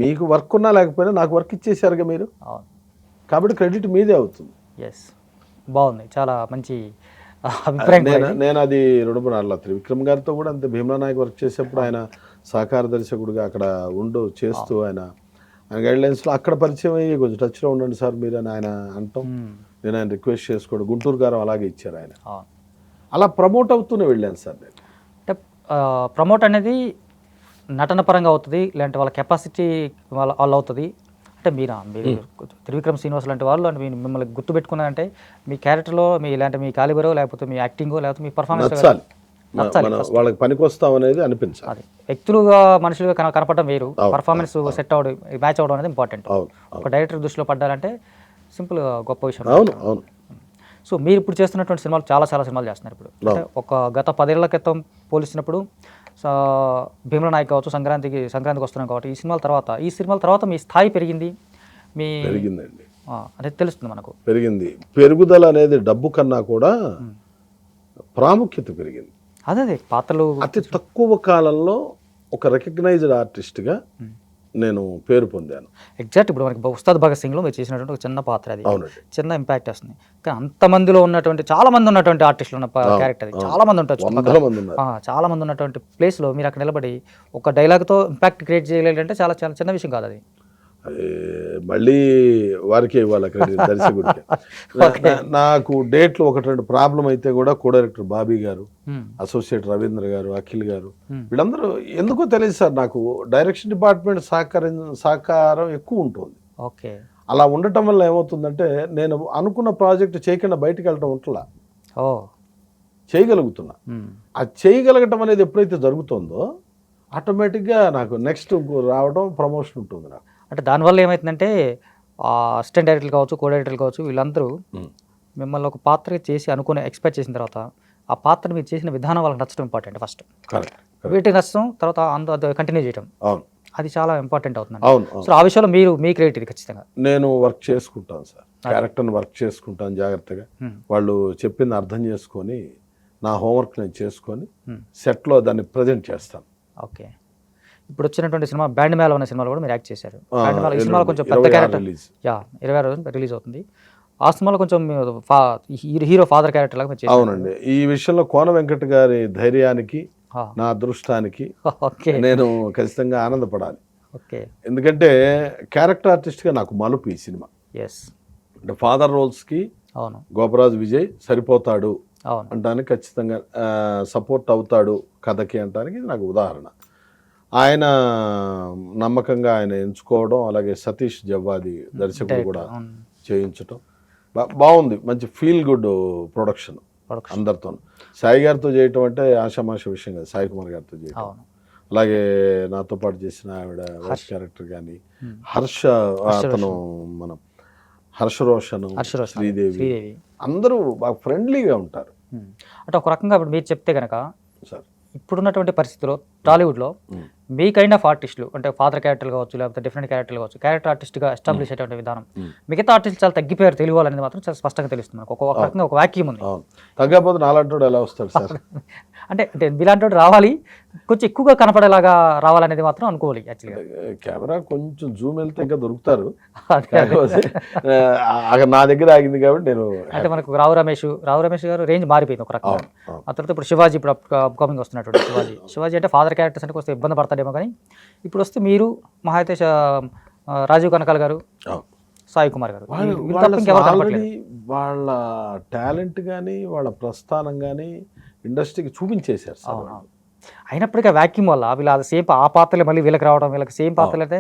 మీకు వర్క్ ఉన్నా లేకపోయినా నాకు వర్క్ ఇచ్చేసారుగా మీరు, కాబట్టి క్రెడిట్ మీదే అవుతుంది. ఎస్, బాగుంది, చాలా మంచి అభిప్రాయం. నేను అది రుణపడాల. త్రివిక్రమ్ గారితో కూడా అంతే. భీమ్లా నాయక్ వర్క్ చేసేప్పుడు ఆయన సహకార దర్శకుడిగా అక్కడ చేస్తూ ఆయన గైడ్లైన్స్లో అక్కడ పరిచయం అయ్యి కొంచెం టచ్లో ఉండండి సార్ మీరు అని ఆయన అంటాం. నేను ఆయన రిక్వెస్ట్ చేసుకోవడం, గుంటూరు గారు అలాగే ఇచ్చారు ఆయన. అలా ప్రమోట్ అవుతూనే వెళ్ళాను సార్ నేను. అంటే ప్రమోట్ అనేది నటన పరంగా అవుతుంది, లేదంటే వాళ్ళ కెపాసిటీ వాళ్ళు అవుతుంది. అంటే మీరు త్రివిక్రమ్ శ్రీనివాస్ లాంటి వాళ్ళు అంటే మిమ్మల్ని గుర్తుపెట్టుకున్నారంటే మీ క్యారెక్టర్లో ఇలాంటి మీ కాలిబరో, లేకపోతే మీ యాక్టింగో, లేకపోతే మీ పర్ఫార్మెన్స్ వాళ్ళకి పనికొస్తాం అనేది అనిపించాలి. అది వ్యక్తులుగా మనుషులుగా కనపడడం వేరు, పర్ఫార్మెన్స్ సెట్ అవ్వడం, మ్యాచ్ అవ్వడం అనేది ఇంపార్టెంట్. ఒక డైరెక్టర్ దృష్టిలో పడ్డారంటే సింపుల్గా గొప్ప విషయం. అవును. సో మీరు ఇప్పుడు చేస్తున్నటువంటి సినిమాలు చాలా సినిమాలు చేస్తున్నారు ఇప్పుడు. అంటే ఒక గత 10 ఏళ్ల క్రితం పోలిసినప్పుడు భీమ్లా నాయక్ కావచ్చు, సంక్రాంతికి వస్తున్నాం కాబట్టి ఈ సినిమాల తర్వాత మీ స్థాయి పెరిగింది. పెరిగిందండి, అనేది తెలుస్తుంది మనకు. పెరిగింది. పెరుగుదల అనేది డబ్బు కన్నా కూడా ప్రాముఖ్యత పెరిగింది. అదే పాత్రలు అతి తక్కువ కాలంలో ఒక రికగ్నైజ్డ్ ఆర్టిస్ట్గా నేను పేరు పొందాను. ఎగ్జాక్ట్. ఇప్పుడు మనకి ఉస్తాద్ భగత్ సింగ్లో మీరు చేసినటువంటి ఒక చిన్న పాత్ర, అది చిన్న ఇంపాక్ట్ వస్తుంది. కానీ అంతమందిలో ఉన్నటువంటి చాలా మంది ఉన్నటువంటి ఆర్టిస్టులు ఉన్న క్యారెక్టర్, అది చాలా మంది ఉండొచ్చు, చాలా మంది ఉన్నటువంటి ప్లేస్లో మీరు అక్కడ నిలబడి ఒక డైలాగ్తో ఇంపాక్ట్ క్రియేట్ చేయలేదంటే చాలా చిన్న విషయం కాదు అది. మళ్ళీ వారికే ఇవ్వాలి క్రెడిట్, దర్శకుడికి. నాకు డేట్లు 1-2 ప్రాబ్లం అయితే కూడా కో డైరెక్టర్ బాబీ గారు, అసోసియేట్ రవీంద్ర గారు, అఖిల్ గారు, వీళ్ళందరూ ఎందుకో తెలియదు సార్, నాకు డైరెక్షన్ డిపార్ట్మెంట్ సహకారం ఎక్కువ ఉంటుంది. ఓకే, అలా ఉండటం వల్ల ఏమవుతుందంటే నేను అనుకున్న ప్రాజెక్ట్ చేయకుండా బయటకు వెళ్ళటం ఉంటలా, చేయగలుగుతున్నా. ఆ చేయగలగటం అనేది ఎప్పుడైతే జరుగుతుందో ఆటోమేటిక్గా నాకు నెక్స్ట్ రావడం, ప్రమోషన్ ఉంటుంది నాకు. అంటే దానివల్ల ఏమవుతుందంటే అసిస్టెంట్ డైరెక్టర్లు కావచ్చు, కో డైరెక్టర్లు కావచ్చు, వీళ్ళందరూ మిమ్మల్ని ఒక పాత్ర చేసి ఎక్స్పెక్ట్ చేసిన తర్వాత ఆ పాత్ర మీరు చేసిన విధానం వాళ్ళకి నచ్చడం ఇంపార్టెంట్. ఫస్ట్ వీటికి నచ్చడం, తర్వాత కంటిన్యూ చేయడం, అది చాలా ఇంపార్టెంట్ అవుతుంది. సో ఆ విషయంలో మీ క్రెడిట్ ఖచ్చితంగా. నేను వర్క్ చేసుకుంటాను సార్, క్యారెక్టర్ని వర్క్ చేసుకుంటాను జాగ్రత్తగా. వాళ్ళు చెప్పింది అర్థం చేసుకొని నా హోంవర్క్ నేను చేసుకొని సెట్లో దాన్ని ప్రజెంట్ చేస్తాను. ఓకే, ఇప్పుడు వచ్చినటువంటి సినిమా బ్యాండ్ మేళ అనే సినిమాలో కూడా మీరు యాక్ట్ చేశారు. బ్యాండ్ మేళ ఈ సినిమాలో కొంచెం పెద్ద క్యారెక్టర్, 26 రిలీజ్ అవుతుంది. ఆ సినిమాలో కొంచెం హీరో ఫాదర్ క్యారెక్టర్ లాగా చేశారు. అవునండి. ఈ విషయంలో కోన వెంకట్ గారి ధైర్యానికి, నా అదృష్టానికి నేను ఖచ్చితంగా ఆనందపడాలి. ఎందుకంటే క్యారెక్టర్ ఆర్టిస్ట్గా నాకు మలుపు ఈ సినిమా. అంటే ఫాదర్ రోల్స్కి గోపరాజు విజయ్ సరిపోతాడు అంటానికి, ఖచ్చితంగా సపోర్ట్ అవుతాడు కథకి అంటానికి నాకు ఉదాహరణ. ఆయన నమ్మకంగా ఆయన ఎంచుకోవడం, అలాగే సతీష్ జవ్వాది దర్శకుడు కూడా చేయించటం, బాగుంది, మంచి ఫీల్ గుడ్ ప్రొడక్షన్ అందరితో. సాయి గారితో చేయటం అంటే ఆషామాష విషయం కాదు, సాయి కుమార్ గారితో చేయటం. అవును. అలాగే నాతో పాటు చేసిన ఆవిడ వైస్ క్యారెక్టర్ కానీ హర్ష, అతను మన హర్ష రోషన్, శ్రీదేవి, అందరూ బాగా ఫ్రెండ్లీగా ఉంటారు. అంటే ఒక రకంగా ఇప్పుడు మీరు చెప్తే కనుక సార్ ఇప్పుడున్నటువంటి పరిస్థితిలో టాలీవుడ్లో మీ కైండ్ ఆఫ్ ఆర్టిస్టులు అంటే ఫాదర్ క్యారెక్టర్లు కావచ్చు, లేకపోతే డిఫరెంట్ క్యారెక్టర్లు కావచ్చు, క్యారెక్టర్ ఆర్టిస్ట్గా ఎస్టాబ్లిష్ అయ్యేటువంటి విధానం మిగతా ఆర్టిస్టులు చాలా తగ్గిపోయారు తెలుగు వాళ్ళు అనేది మాత్రం చాలా స్పష్టంగా తెలుస్తుంది. ఒక రకంగా ఒక వాక్యూమ్ ఉంది. తగ్గకపోతే నాలంటోడు ఎలా వస్తాడు సార్? అంటే మీలాంటి వాడు కొంచెం ఎక్కువగా కనపడేలాగా రావాలనేది మాత్రం అనుకోవాలి. యాక్చువల్గా కెమెరా కొంచెం జూమ్ వెళ్తే ఇంకా దొరుకుతారు, నా దగ్గర ఆగింది కాబట్టి నేను. అంటే మనకు రావు రమేష్ గారు రేంజ్ మారిపోయింది ఒక రకంగా. ఆ తర్వాత ఇప్పుడు శివాజీ, ఇప్పుడు అప్కమింగ్ వస్తున్నటువంటి శివాజీ అంటే ఫాదర్ క్యారెక్టర్స్ అంటే కొంచెం ఇబ్బంది పడతాడేమో, కానీ ఇప్పుడు వస్తే మీరు మహాయితేష్, రాజీవ్ కనకాల గారు, సాయి కుమార్ గారు, వాళ్ళ టాలెంట్ కానీ వాళ్ళ ప్రస్థానం కానీ ఇండస్ట్రీకి చూపించేశారు సార్. అయినప్పటికీ ఆ వ్యాక్యూమ్ వల్ల వీళ్ళు సేమ్ ఆ పాత్రలే మళ్ళీ వీళ్ళకి రావడం, వీళ్ళకి సేమ్ పాత్రలు అయితే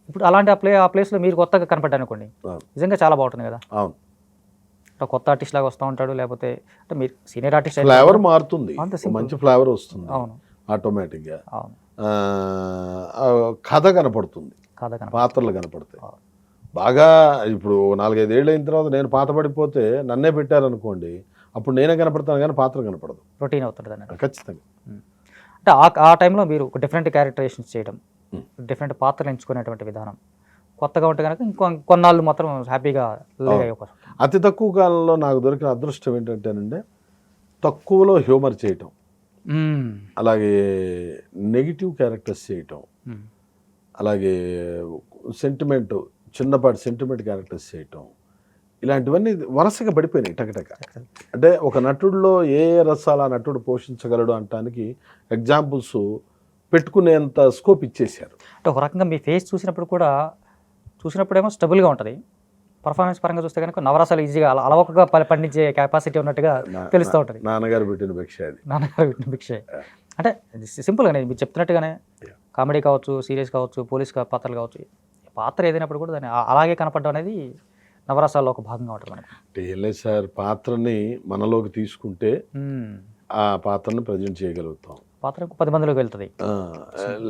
ఇప్పుడు అలాంటి ఆ ప్లేస్లో మీరు కొత్తగా కనపడ్డారు అనుకోండి, నిజంగా చాలా బాగుంటుంది కదా. అవును, కొత్త ఆర్టిస్ట్ లాగా వస్తూ ఉంటాడు, లేకపోతే అంటే మీరు సీనియర్ ఆర్టిస్ట్ ఫ్లేవర్ మారుతుంది, మంచి ఫ్లేవర్ వస్తుంది. అవును, ఆటోమేటిక్గా. అవును, కథ కనపడుతుంది, పాత్రలు కనపడతాయి బాగా. ఇప్పుడు 4-5 ఏళ్ళు అయిన తర్వాత నేను పాత పడిపోతే నన్నే పెట్టారనుకోండి, అప్పుడు నేనే కనపడతాను కానీ పాత్ర కనపడదు, రొటీన్ అవుతుంది ఖచ్చితంగా. అంటే ఆ టైంలో మీరు ఒక డిఫరెంట్ క్యారెక్టరైజేషన్స్ చేయడం, డిఫరెంట్ పాత్రలు ఎంచుకునేటువంటి విధానం కొత్తగా ఉంటే కనుక కొన్నాళ్ళు మాత్రం హ్యాపీగా అతి తక్కువ కాలంలో నాకు దొరికిన అదృష్టం ఏంటంటేనండి, తక్కువలో హ్యూమర్ చేయటం, అలాగే నెగిటివ్ క్యారెక్టర్స్ చేయటం, అలాగే చిన్నపాటి సెంటిమెంట్ క్యారెక్టర్స్ చేయటం, ఇలాంటివన్నీ వరుసగా పడిపోయినాయి టకటక. అంటే ఒక నటుడిలో ఏ రసాల నటుడు పోషించగలడు అనటానికి ఎగ్జాంపుల్స్ పెట్టుకునేంత స్కోప్ ఇచ్చేశారు. అంటే ఒక రకంగా మీ ఫేస్ చూసినప్పుడేమో స్టబుల్గా ఉంటుంది, పర్ఫార్మెన్స్ పరంగా చూస్తే కనుక నవరసాలు ఈజీగా అలవకగా పండించే కెపాసిటీ ఉన్నట్టుగా తెలుస్తూ ఉంటుంది. నాన్నగారు పెట్టిన భిక్ష. అంటే సింపుల్గానే మీరు చెప్తున్నట్టుగానే కామెడీ కావచ్చు, సీరియస్ కావచ్చు, పోలీస్ పాత్రలు కావచ్చు, పాత్ర ఏదైనప్పుడు కూడా దాన్ని అలాగే కనపడడం అనేది నవరసాల్లో ఒక భాగంగా ఉంటుంది మనకి. సార్, పాత్రని మనలోకి తీసుకుంటే ఆ పాత్రని ప్రజెంట్ చేయగలుగుతాం, పాత్ర 10 మందిలోకి వెళ్తుంది.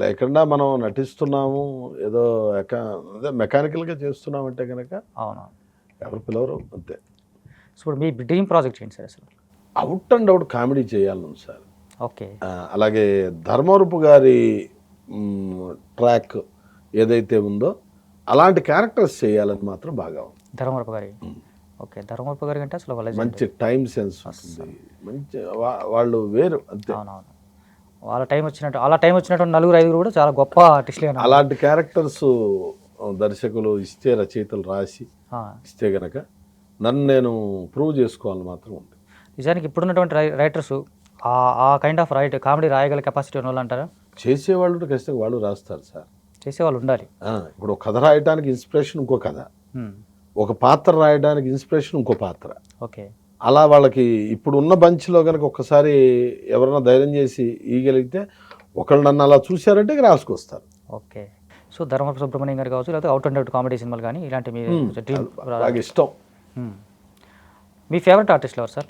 లేకుండా మనం నటిస్తున్నాము ఏదో మెకానికల్గా చేస్తున్నామంటే కనుక అవును, ఎవరు పిలవరు అంతే. సో ఇప్పుడు మీ డ్రీమ్ ప్రాజెక్ట్ ఏంటి సార్? అసలు అవుట్ అండ్ అవుట్ కామెడీ చేయాలను సార్. ఓకే. అలాగే ధర్మవరపు గారి ట్రాక్ ఏదైతే ఉందో అలాంటి క్యారెక్టర్స్ చేయాలని మాత్రం బాగా ఉంది. ధర్మవరపు గారి ఓకే, ధర్మవరపు గారి అంటే అసలు మంచి టైం సెన్స్ ఉంటుంది, మంచి వాళ్ళు వేరు అంతే. అవునవును, అలా టైం వచ్చినట్టు 4-5 కూడా చాలా గొప్ప ఆర్టిస్టులు. అలాంటి క్యారెక్టర్స్ దర్శకులు ఇస్తే, రచయితలు రాసి ఇస్తే గనక నన్ను నేను ప్రూవ్ చేసుకోవాలని మాత్రం ఉంది. నిజానికి ఇప్పుడున్నటువంటి రైటర్స్ ఆ కైండ్ ఆఫ్ కామెడీ రాయగల కెపాసిటీ ఉన్న వాళ్ళు అంటారా? చేసేవాళ్ళు ఖచ్చితంగా వాళ్ళు రాస్తారు సార్, చేసేవాళ్ళు ఉండాలి. ఇప్పుడు ఒక కథ రాయడానికి ఇన్స్పిరేషన్ ఇంకో కథ, ఒక పాత్ర రాయడానికి ఇన్స్పిరేషన్ ఇంకో పాత్ర. ఓకే, అలా వాళ్ళకి ఇప్పుడు ఉన్న బంచ్లో కనుక ఒక్కసారి ఎవరైనా ధైర్యం చేసి ఇయగలిగితే ఒకళ్ళు నన్ను అలా చూశారంటే రాసుకొస్తారు. ఓకే. సో ధర్మవరపు సుబ్రహ్మణ్యం గారు కావచ్చు, లేకపోతే అవుట్ అండ్ అవుట్ కామెడీ సినిమాలు కానీ ఇలాంటి మీ నాకు ఇష్టం. మీ ఫేవరెట్ ఆర్టిస్ట్ ఎవరు సార్?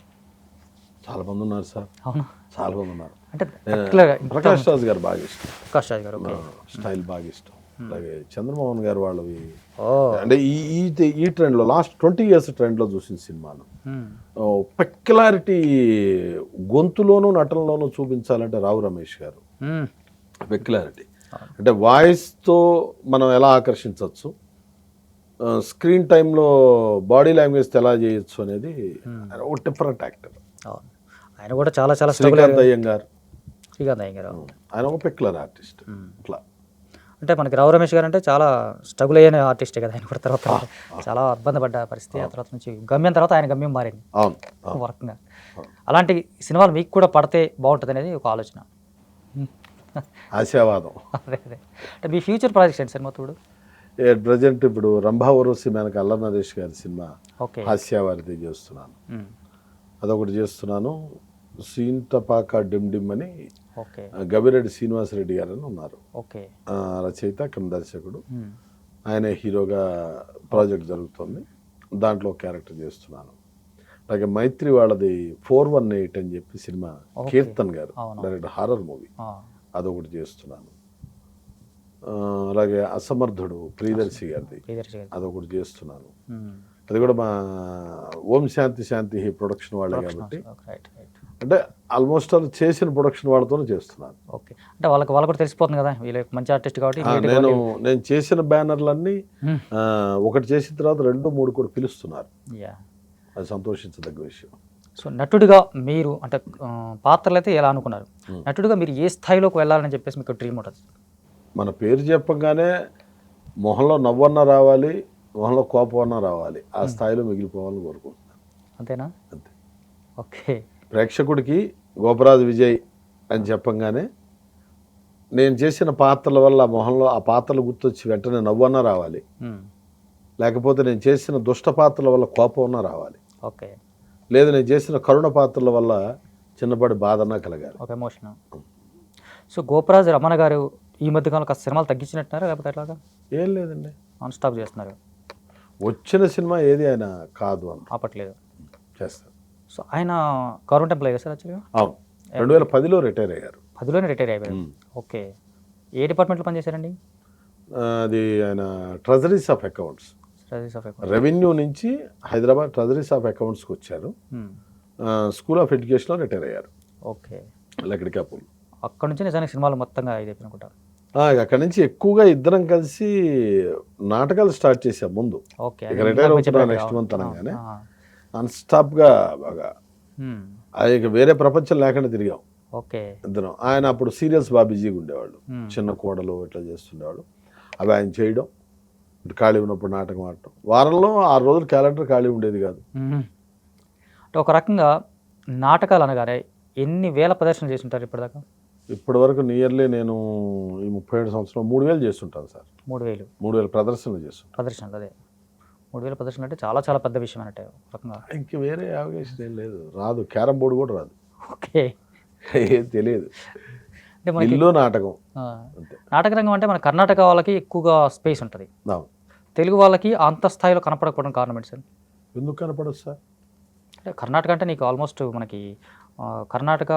చాలా మంది ఉన్నారు సార్. అవునా? చాలా మంది ఉన్నారు. అంటే ప్రకాష్ రాజ్ గారు బాగా ఇష్టం. ప్రకాష్ రాజ్ గారు స్టైల్ బాగా ఇష్టం. అలాగే చంద్రమోహన్ గారు వాళ్ళవి, అంటే ఈ ట్రెండ్లో లాస్ట్ 20 years ట్రెండ్లో చూసిన సినిమాలు పెక్యులారిటీ గొంతులోనూ నటనలోనూ చూపించాలంటే రావు రమేష్ గారు పెక్యులారిటీ. అంటే వాయిస్తో మనం ఎలా ఆకర్షించవచ్చు, స్క్రీన్ టైంలో బాడీ లాంగ్వేజ్తో ఎలా చేయొచ్చు అనేది ఒక డిఫరెంట్ యాక్టర్. ఆయన కూడా చాలా శ్రీకాంత్ అయ్యంగారు ఆయన ఒక పెక్యులర్ ఆర్టిస్ట్. ఇట్లా అంటే మనకి రావు రమేష్ గారు అంటే చాలా స్ట్రగుల్ అయిన ఆర్టిస్టే కదా. ఆయన కూడా తర్వాత చాలా ఇబ్బంది పడ్డ పరిస్థితి, ఆ తర్వాత నుంచి గమ్యం తర్వాత ఆయన గమ్యం మారింది వర్క్గా. అలాంటి సినిమాలు మీకు కూడా పడితే బాగుంటుంది అనేది ఒక ఆలోచన, ఆశావాదం. అదే అంటే మీ ఫ్యూచర్ ప్రాజెక్ట్స్ ఏంటి సార్ మొత్తం? ప్రజెంట్ ఇప్పుడు రంభావరసి మనకు అల్లరి నరేష్ గారి సినిమా హాస్యవారిది చేస్తున్నాను, అదొకటి చేస్తున్నాను. సీంతపాక డిమ్ అని గవిరెడ్డి శ్రీనివాసరెడ్డి గారు అని ఉన్నారు, రచయిత కమ్ దర్శకుడు, ఆయన హీరోగా ప్రాజెక్ట్ జరుగుతుంది. దాంట్లో ఒక క్యారెక్టర్ చేస్తున్నాను. అలాగే మైత్రి వాళ్ళది 418 అని చెప్పి సినిమా, కీర్తన్ గారు డైరెక్టర్, హారర్ మూవీ, అదొకటి చేస్తున్నాను. అలాగే అసమర్థుడు ప్రియదర్శి గారిది, అదొకటి చేస్తున్నాను. అది కూడా మా ఓం శాంతి శాంతి ప్రొడక్షన్ వాళ్ళే కాబట్టి, అంటే ఆల్మోస్ట్ ఆల్ చేసిన ప్రొడక్షన్ వాళ్ళతోనే చేస్తున్నాను. ఓకే, అంటే వాళ్ళు కూడా తెలిసిపోతుంది కదా వీళ్ళకి మంచి ఆర్టిస్ట్ కాబట్టి. నేను చేసిన బ్యానర్లన్నీ ఒకటి చేసిన తర్వాత 2, 3 కూడా పిలుస్తున్నారు. అది సంతోషించదగ్గ విషయం. సో నటుడిగా మీరు అంటే పాత్రలు అయితే ఎలా అనుకున్నారు, నటుడిగా మీరు ఏ స్థాయిలోకి వెళ్ళాలని చెప్పేసి మీకు డ్రీమ్ ఉంటుంది? మన పేరు చెప్పగానే మొహంలో నవ్వన్నా రావాలి, మొహంలో కోపమన్నా రావాలి, ఆ స్థాయిలో మిగిలిపోవాలని కోరుకుంటున్నాను. అంతేనా? అంతే. ఓకే, ప్రేక్షకుడికి గోపరాజు విజయ్ అని చెప్పంగానే నేను చేసిన పాత్రల వల్ల మొహంలో ఆ పాత్రలు గుర్తొచ్చి వెంటనే నవ్వన్నా రావాలి, లేకపోతే నేను చేసిన దుష్ట పాత్రల వల్ల కోపం అన్నా రావాలి, ఓకే, లేదు నేను చేసిన కరుణ పాత్రల వల్ల చిన్నపాటి బాధన్నా కలగాలి, ఒక ఎమోషన్. సో గోపరాజు రమణ గారు ఈ మధ్యకాలంలో కాస్త సినిమాలు తగ్గించినట్టున్నారా లేకపోతే ఎట్లాగా? ఏం లేదండి, నాన్ స్టాప్ చేస్తున్నారు. వచ్చిన సినిమా ఏది ఆయన కాదు అని ఆపట్లేదు, చేస్తారు. సో ఆయన గవర్నమెంట్ ఎంప్లాయీ కదా సార్ యాక్చువల్గా? అవును, 2010లో రిటైర్ అయ్యారు. 10లోనే రిటైర్ అయిపోయారు. ఓకే, ఏ డిపార్ట్మెంట్లో పనిచేశారండి? అది ఆయన ట్రెజరీస్ ఆఫ్ అకౌంట్స్, రెవెన్యూ నుంచి హైదరాబాద్ ట్రెజరీస్ ఆఫ్ అకౌంట్స్కి వచ్చారు. స్కూల్ ఆఫ్ ఎడ్యుకేషన్లో రిటైర్ అయ్యారు. ఓకే, లక్కడికాపుల్. అక్కడ నుంచి నిజానికి సినిమాలు మొత్తంగా ఇది అనుకుంటారు. అక్కడి నుంచి ఎక్కువగా ఇద్దరం కలిసి నాటకాలు స్టార్ట్ చేసాం ముందు. ఓకే, ఇక రిటైర్ అవుతున్నా నెక్స్ట్ మంత్ అనగానే నాన్ స్టాప్గా బాగా ఇక వేరే ప్రపంచం లేకుండా తిరిగాం. ఓకే, ఇద్దరం. ఆయన అప్పుడు సీరియల్స్ బాగా బిజీగా ఉండేవాళ్ళు, చిన్న కోడలు ఇట్లా చేస్తుండేవాళ్ళు. అవి ఆయన చేయడం, ఖాళీ ఉన్నప్పుడు నాటకం ఆడటం. వారంలో 6 రోజులు క్యాలెండర్ ఖాళీ ఉండేది కాదు. అంటే ఒక రకంగా నాటకాలు అనగానే ఎన్ని వేల ప్రదర్శనలు చేసి ఉంటారు ఇప్పటిదాకా? ఇప్పటి వరకు నియర్లీ నేను ఈ 37 సంవత్సరం 3000 చేస్తుంటాను సార్. 3000 ప్రదర్శనలు చేస్తుంటాను. ప్రదర్శనలు, అదే 3000 ప్రదర్శనలు అంటే చాలా చాలా పెద్ద విషయం అన్నట్టు. రకంగా ఇంక వేరే అవకాశం ఏం లేదు, రాదు. క్యారమ్ బోర్డు కూడా రాదు. ఓకే, ఏం తెలియదు. అంటే మన ఇల్లు నాటకం. నాటక రంగం అంటే మన కర్ణాటక వాళ్ళకి ఎక్కువగా స్పేస్ ఉంటుంది, తెలుగు వాళ్ళకి అంత స్థాయిలో కనపడకపోవడం కారణం ఏంటి సార్? ఎందుకు కనపడదు సార్? అంటే కర్ణాటక అంటే నీకు ఆల్మోస్ట్ మనకి కర్ణాటక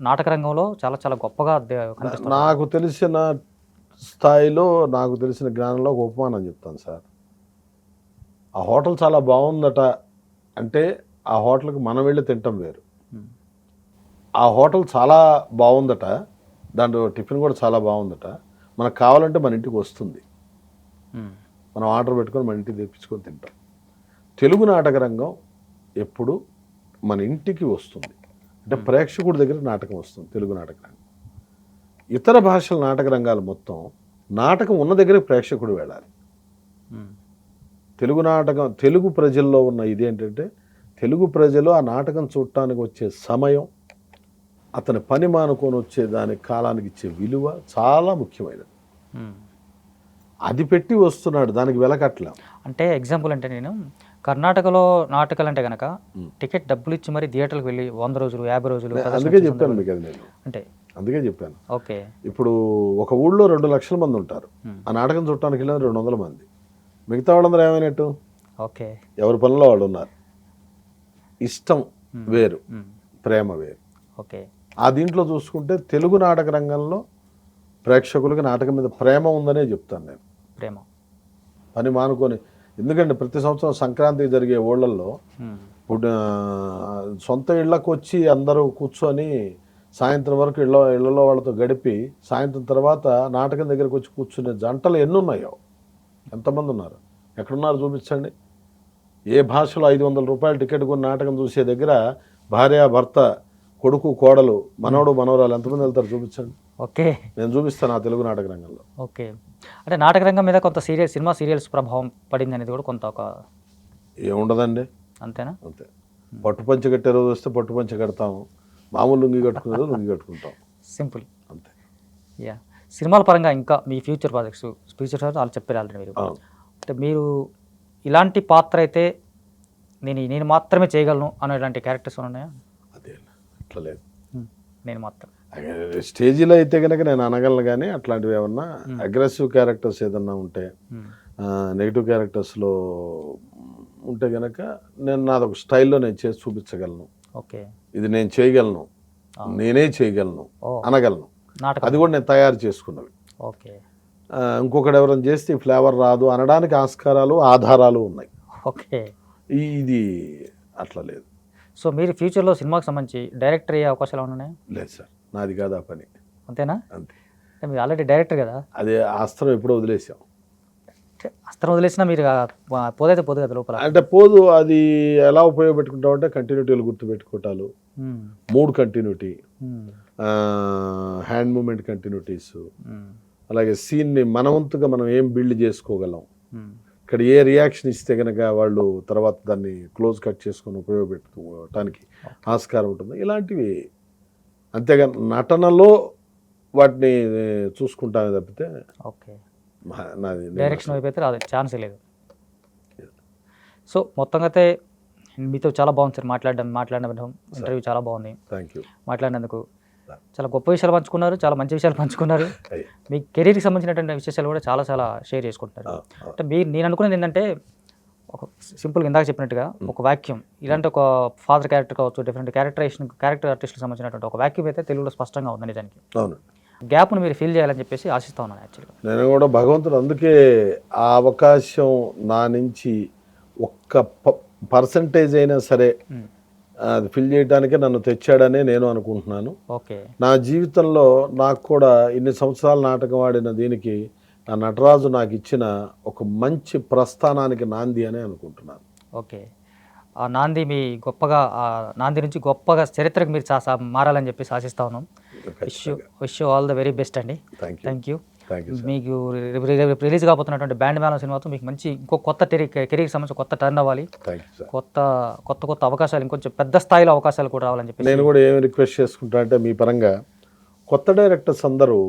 నాటక రంగంలో చాలా చాలా గొప్పగా కనిపిస్తుంది. నాకు తెలిసిన స్థాయిలో, నాకు తెలిసిన జ్ఞానంలో ఒక ఉపమానం చెప్తాను సార్. ఆ హోటల్ చాలా బాగుందట అంటే ఆ హోటల్కి మనం వెళ్ళి తింటాం వేరు. ఆ హోటల్ చాలా బాగుందట, దాంట్లో టిఫిన్ కూడా చాలా బాగుందట, మనకు కావాలంటే మన ఇంటికి వస్తుంది, మనం ఆర్డర్ పెట్టుకొని మన ఇంటికి తెప్పించుకొని తింటాం. తెలుగు నాటక రంగం ఎప్పుడు మన ఇంటికి వస్తుంది, అంటే ప్రేక్షకుడి దగ్గర నాటకం వస్తుంది తెలుగు నాటక రంగం. ఇతర భాషల నాటక రంగాలు మొత్తం నాటకం ఉన్న దగ్గర ప్రేక్షకుడు వెళ్ళాలి. తెలుగు నాటకం, తెలుగు ప్రజల్లో ఉన్న ఇదేంటంటే తెలుగు ప్రజలు ఆ నాటకం చూడటానికి వచ్చే సమయం, అతని పని మానుకొని వచ్చే దాని కాలానికి ఇచ్చే విలువ చాలా ముఖ్యమైనది. అది పెట్టి వస్తున్నాడు, దానికి వెలకట్లా. అంటే ఎగ్జాంపుల్ అంటే నేను కర్ణాటకలో నాటకాలు అంటే కనుక టికెట్ డబ్బులు ఇచ్చి మరి థియేటర్కి వెళ్ళి 100 రోజులు 50 రోజులు, అందుకే చెప్పాను మీకు అది. నేను అంటే అందుకే చెప్పాను. ఓకే, ఇప్పుడు ఒక ఊళ్ళో 2 లక్షల మంది ఉంటారు, ఆ నాటకం చూడటానికి వెళ్ళిన 200 మంది, మిగతా వాళ్ళందరూ ఏమైనట్టు? ఓకే, ఎవరి పనిలో వాళ్ళు ఉన్నారు. ఇష్టం వేరు, ప్రేమ వేరు. ఓకే, ఆ దీంట్లో చూసుకుంటే తెలుగు నాటక రంగంలో ప్రేక్షకులకి నాటకం మీద ప్రేమ ఉందనే చెప్తాను నేను. ప్రేమ పని మానుకొని, ఎందుకంటే ప్రతి సంవత్సరం సంక్రాంతికి జరిగే ఊళ్ళల్లో సొంత ఇళ్ళకు వచ్చి అందరూ కూర్చొని సాయంత్రం వరకు ఇళ్లలో వాళ్ళతో గడిపి సాయంత్రం తర్వాత నాటకం దగ్గరకు వచ్చి కూర్చునే జంటలు ఎన్ని ఉన్నాయో, ఎంతమంది ఉన్నారు, ఎక్కడున్నారు చూపించండి. ఏ భాషలో 500 రూపాయలు టికెట్ కొని నాటకం చూసే దగ్గర భార్య భర్త కొడుకు కోడలు మనవడు మనవరాలు ఎంతమంది వెళ్తారు చూపించండి. ఓకే, నేను చూపిస్తాను ఆ తెలుగు నాటక రంగంలో. ఓకే, అంటే నాటక రంగం మీద కొంత సినిమా సీరియల్స్ ప్రభావం పడింది అనేది కూడా కొంత ఒక ఏముండదండి. అంతేనా? అంతే. పట్టుపంచ కట్టే రోజు వస్తే పట్టుపంచ కడతాము, మామూలు లుంగి కట్టుకునే రోజు లుంగి కట్టుకుంటాం, సింపుల్ అంతే. యా, సినిమాల పరంగా ఇంకా మీ ఫ్యూచర్ ప్రాజెక్ట్స్ వాళ్ళు చెప్పారు ఆల్రెడీ మీరు. అంటే మీరు ఇలాంటి పాత్ర అయితే నేను మాత్రమే చేయగలను అనే ఇలాంటి క్యారెక్టర్స్ ఉన్నాయా? అదే అట్లా లేదు, నేను మాత్రం స్టేజీలో అయితే కనుక నేను అనగలను, కానీ అట్లాంటివి ఏమన్నా అగ్రెసివ్ క్యారెక్టర్స్ ఏదన్నా ఉంటే, నెగిటివ్ క్యారెక్టర్స్లో ఉంటే గనక నేను నాదొక స్టైల్లో నేను చేసి చూపించగలను, ఓకే, ఇది నేను చేయగలను, నేనే చేయగలను అనగలను. అది కూడా నేను తయారు చేసుకున్నవి. ఓకే, ఇంకొకటి ఎవరైనా చేస్తే ఫ్లేవర్ రాదు అనడానికి ఆస్కారాలు ఆధారాలు ఉన్నాయి. ఓకే, ఇది అట్లా లేదు. సో మీరు ఫ్యూచర్లో సినిమాకి సంబంధించి డైరెక్టర్ అయ్యే అవకాశాలు ఏమైనా ఉన్నాయా? లేదు సార్, నాది కాదు ఆ పని. అంతేనా? అంతే. మీరు ఆల్రెడీ డైరెక్టర్ కదా. అదే అస్త్రం ఎప్పుడో వదిలేసాం. అస్త్రం వదిలేసినా మీరు పోదైతే పోదు కదా లోపల. అంటే పోదు. అది ఎలా ఉపయోగపెట్టుకుంటాం అంటే కంటిన్యూటీలు గుర్తుపెట్టుకోవటాలు, 3 కంటిన్యూటీ, హ్యాండ్ మూమెంట్ కంటిన్యూటీస్, అలాగే సీన్ని మనవంతుగా మనం ఏం బిల్డ్ చేసుకోగలం, ఇక్కడ ఏ రియాక్షన్ ఇస్తే కనుక వాళ్ళు తర్వాత దాన్ని క్లోజ్ కట్ చేసుకొని ఉపయోగపెట్టుకోవటానికి ఆస్కారం ఉంటుంది, ఇలాంటివి. అంతేగాని నటనలో వాటిని చూసుకుంటానే తప్పితే ఓకే, నాది డైరెక్షన్ వైపు అయితే రాదు, ఛాన్సే లేదు. సో మొత్తంగా అయితే మీతో చాలా బాగుంది సార్ మాట్లాడిన విధానం, ఇంటర్వ్యూ చాలా బాగుంది. Thank you. మాట్లాడినందుకు చాలా గొప్ప విషయాలు పంచుకున్నారు, చాలా మంచి విషయాలు పంచుకున్నారు. మీ కెరీర్కి సంబంధించినటువంటి విశేషాలు కూడా చాలా చాలా షేర్ చేసుకుంటున్నారు. అంటే నేను అనుకునేది ఏంటంటే, ఒక సింపుల్గా ఇందాక చెప్పినట్టుగా ఒక వాక్యూమ్, ఇలాంటి ఒక ఫాదర్ క్యారెక్టర్ కావచ్చు, డిఫరెంట్ క్యారెక్టర్ ఆర్టిస్ట్కి సంబంధించినటువంటి ఒక వాక్యూమ్ అయితే తెలుగులో స్పష్టంగా ఉంది నిజానికి. అవును, గ్యాప్ను మీరు ఫీల్ చేయాలని చెప్పేసి ఆశిస్తా ఉన్నాను. యాక్చువల్గా నేను కూడా భగవంతుడు అందుకే ఆ అవకాశం నా నుంచి ఒక్క పర్సంటేజ్ అయినా సరే అది ఫిల్ చేయడానికే నన్ను తెచ్చాడనే నేను అనుకుంటున్నాను. ఓకే, నా జీవితంలో నాకు కూడా ఇన్ని సంవత్సరాలు నాటకం ఆడిన దీనికి ఆ నటరాజు నాకు ఇచ్చిన ఒక మంచి ప్రస్థానానికి నాంది అని అనుకుంటున్నాను. ఓకే, ఆ నాంది మీ గొప్పగా, ఆ నాంది నుంచి గొప్పగా చరిత్రకు మీరు మారాలని చెప్పేసి ఆశిస్తా ఉన్నాం. Wish you all the very best అండి. Thank you. మీకు రిలీజ్ కాబోతున్నటువంటి బ్యాండ్ మేళం సినిమాతో మీకు మంచి ఇంకో కొత్త కెరీర్కి సంబంధించి కొత్త టర్న్ అవ్వాలి, కొత్త అవకాశాలు, ఇంకొంచెం పెద్ద స్థాయిలో అవకాశాలు కూడా రావాలని చెప్పి నేను కూడా ఏమి రిక్వెస్ట్ చేసుకుంటా అంటే, మీ పరంగా కొత్త డైరెక్టర్స్ అందరూ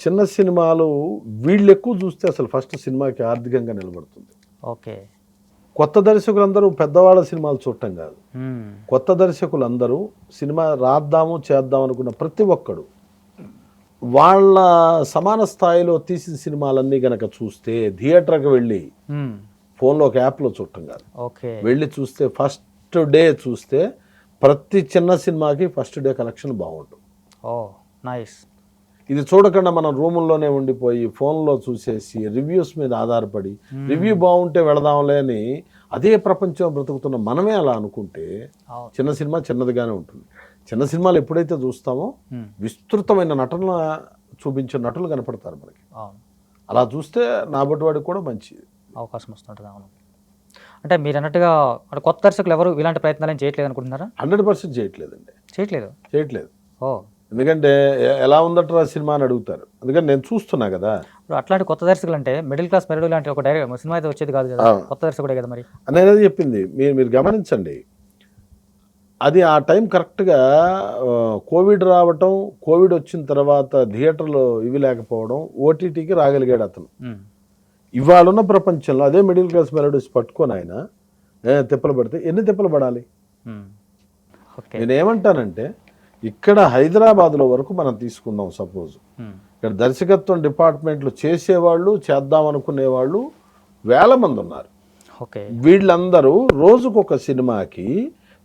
చిన్న సినిమాలు వీళ్ళు ఎక్కువ చూస్తే అసలు ఫస్ట్ సినిమాకి ఆర్థికంగా నిలబడుతుంది. ఓకే, కొత్త దర్శకులందరూ పెద్దవాళ్ళ సినిమాలు చూడటం కాదు, కొత్త దర్శకులందరూ సినిమా రాద్దాము చేద్దాం అనుకున్న ప్రతి ఒక్కడు వాళ్ళ సమాన స్థాయిలో తీసిన సినిమాలన్నీ గనక చూస్తే థియేటర్కి వెళ్ళి ఫోన్లో ఒక యాప్లో చూడటం కాదు, వెళ్ళి చూస్తే ఫస్ట్ డే చూస్తే ప్రతి చిన్న సినిమాకి ఫస్ట్ డే కలెక్షన్ బాగుంటుంది. నైస్. ఇది చూడకుండా మనం రూముల్లోనే ఉండిపోయి ఫోన్లో చూసేసి రివ్యూస్ మీద ఆధారపడి రివ్యూ బాగుంటే వెళదాంలే అని అదే ప్రపంచం బ్రతుకుతున్న మనమే అలా అనుకుంటే చిన్న సినిమా చిన్నదిగానే ఉంటుంది. చిన్న సినిమాలు ఎప్పుడైతే చూస్తామో విస్తృతమైన నటన చూపించే నటులు కనపడతారు మనకి. అలా చూస్తే నాబట్టి వాడికి కూడా మంచి అవకాశం వస్తుంటుంది. అవును, అంటే మీరు అన్నట్టుగా కొత్త దర్శకులు ఎవరు ఇలాంటి ప్రయత్నాలు చేయట్లేదు అనుకుంటున్నారా? 100% చేయట్లేదండి. చేయట్లేదు. ఎందుకంటే ఎలా ఉందట సినిమా అని అడుగుతారు. ఎందుకంటే నేను చూస్తున్నా కదా. అట్లాంటి కొత్త దర్శకులు అంటే మిడిల్ క్లాస్ మెరుడు లాంటి ఒక డైరెక్ట్ సినిమా అయితే వచ్చేది కాదు కదా, కొత్త దర్శకుడే కదా. మరి అనేది చెప్పింది మీరు గమనించండి. అది ఆ టైం కరెక్ట్గా కోవిడ్ రావటం, కోవిడ్ వచ్చిన తర్వాత థియేటర్లో ఇవి లేకపోవడం, ఓటీటీకి రాగలిగాడు అతను. ఇవాళ ఉన్న ప్రపంచంలో అదే మిడిల్ క్లాస్ మెలోడీస్ పట్టుకొని ఆయన తిప్పలు పడితే ఎన్ని తిప్పలు పడాలి? నేనేమంటానంటే, ఇక్కడ హైదరాబాద్లో వరకు మనం తీసుకుందాం. సపోజ్ ఇక్కడ దర్శకత్వం డిపార్ట్మెంట్లు చేసేవాళ్ళు, చేద్దాం అనుకునేవాళ్ళు వేల మంది ఉన్నారు. వీళ్ళందరూ రోజుకొక సినిమాకి,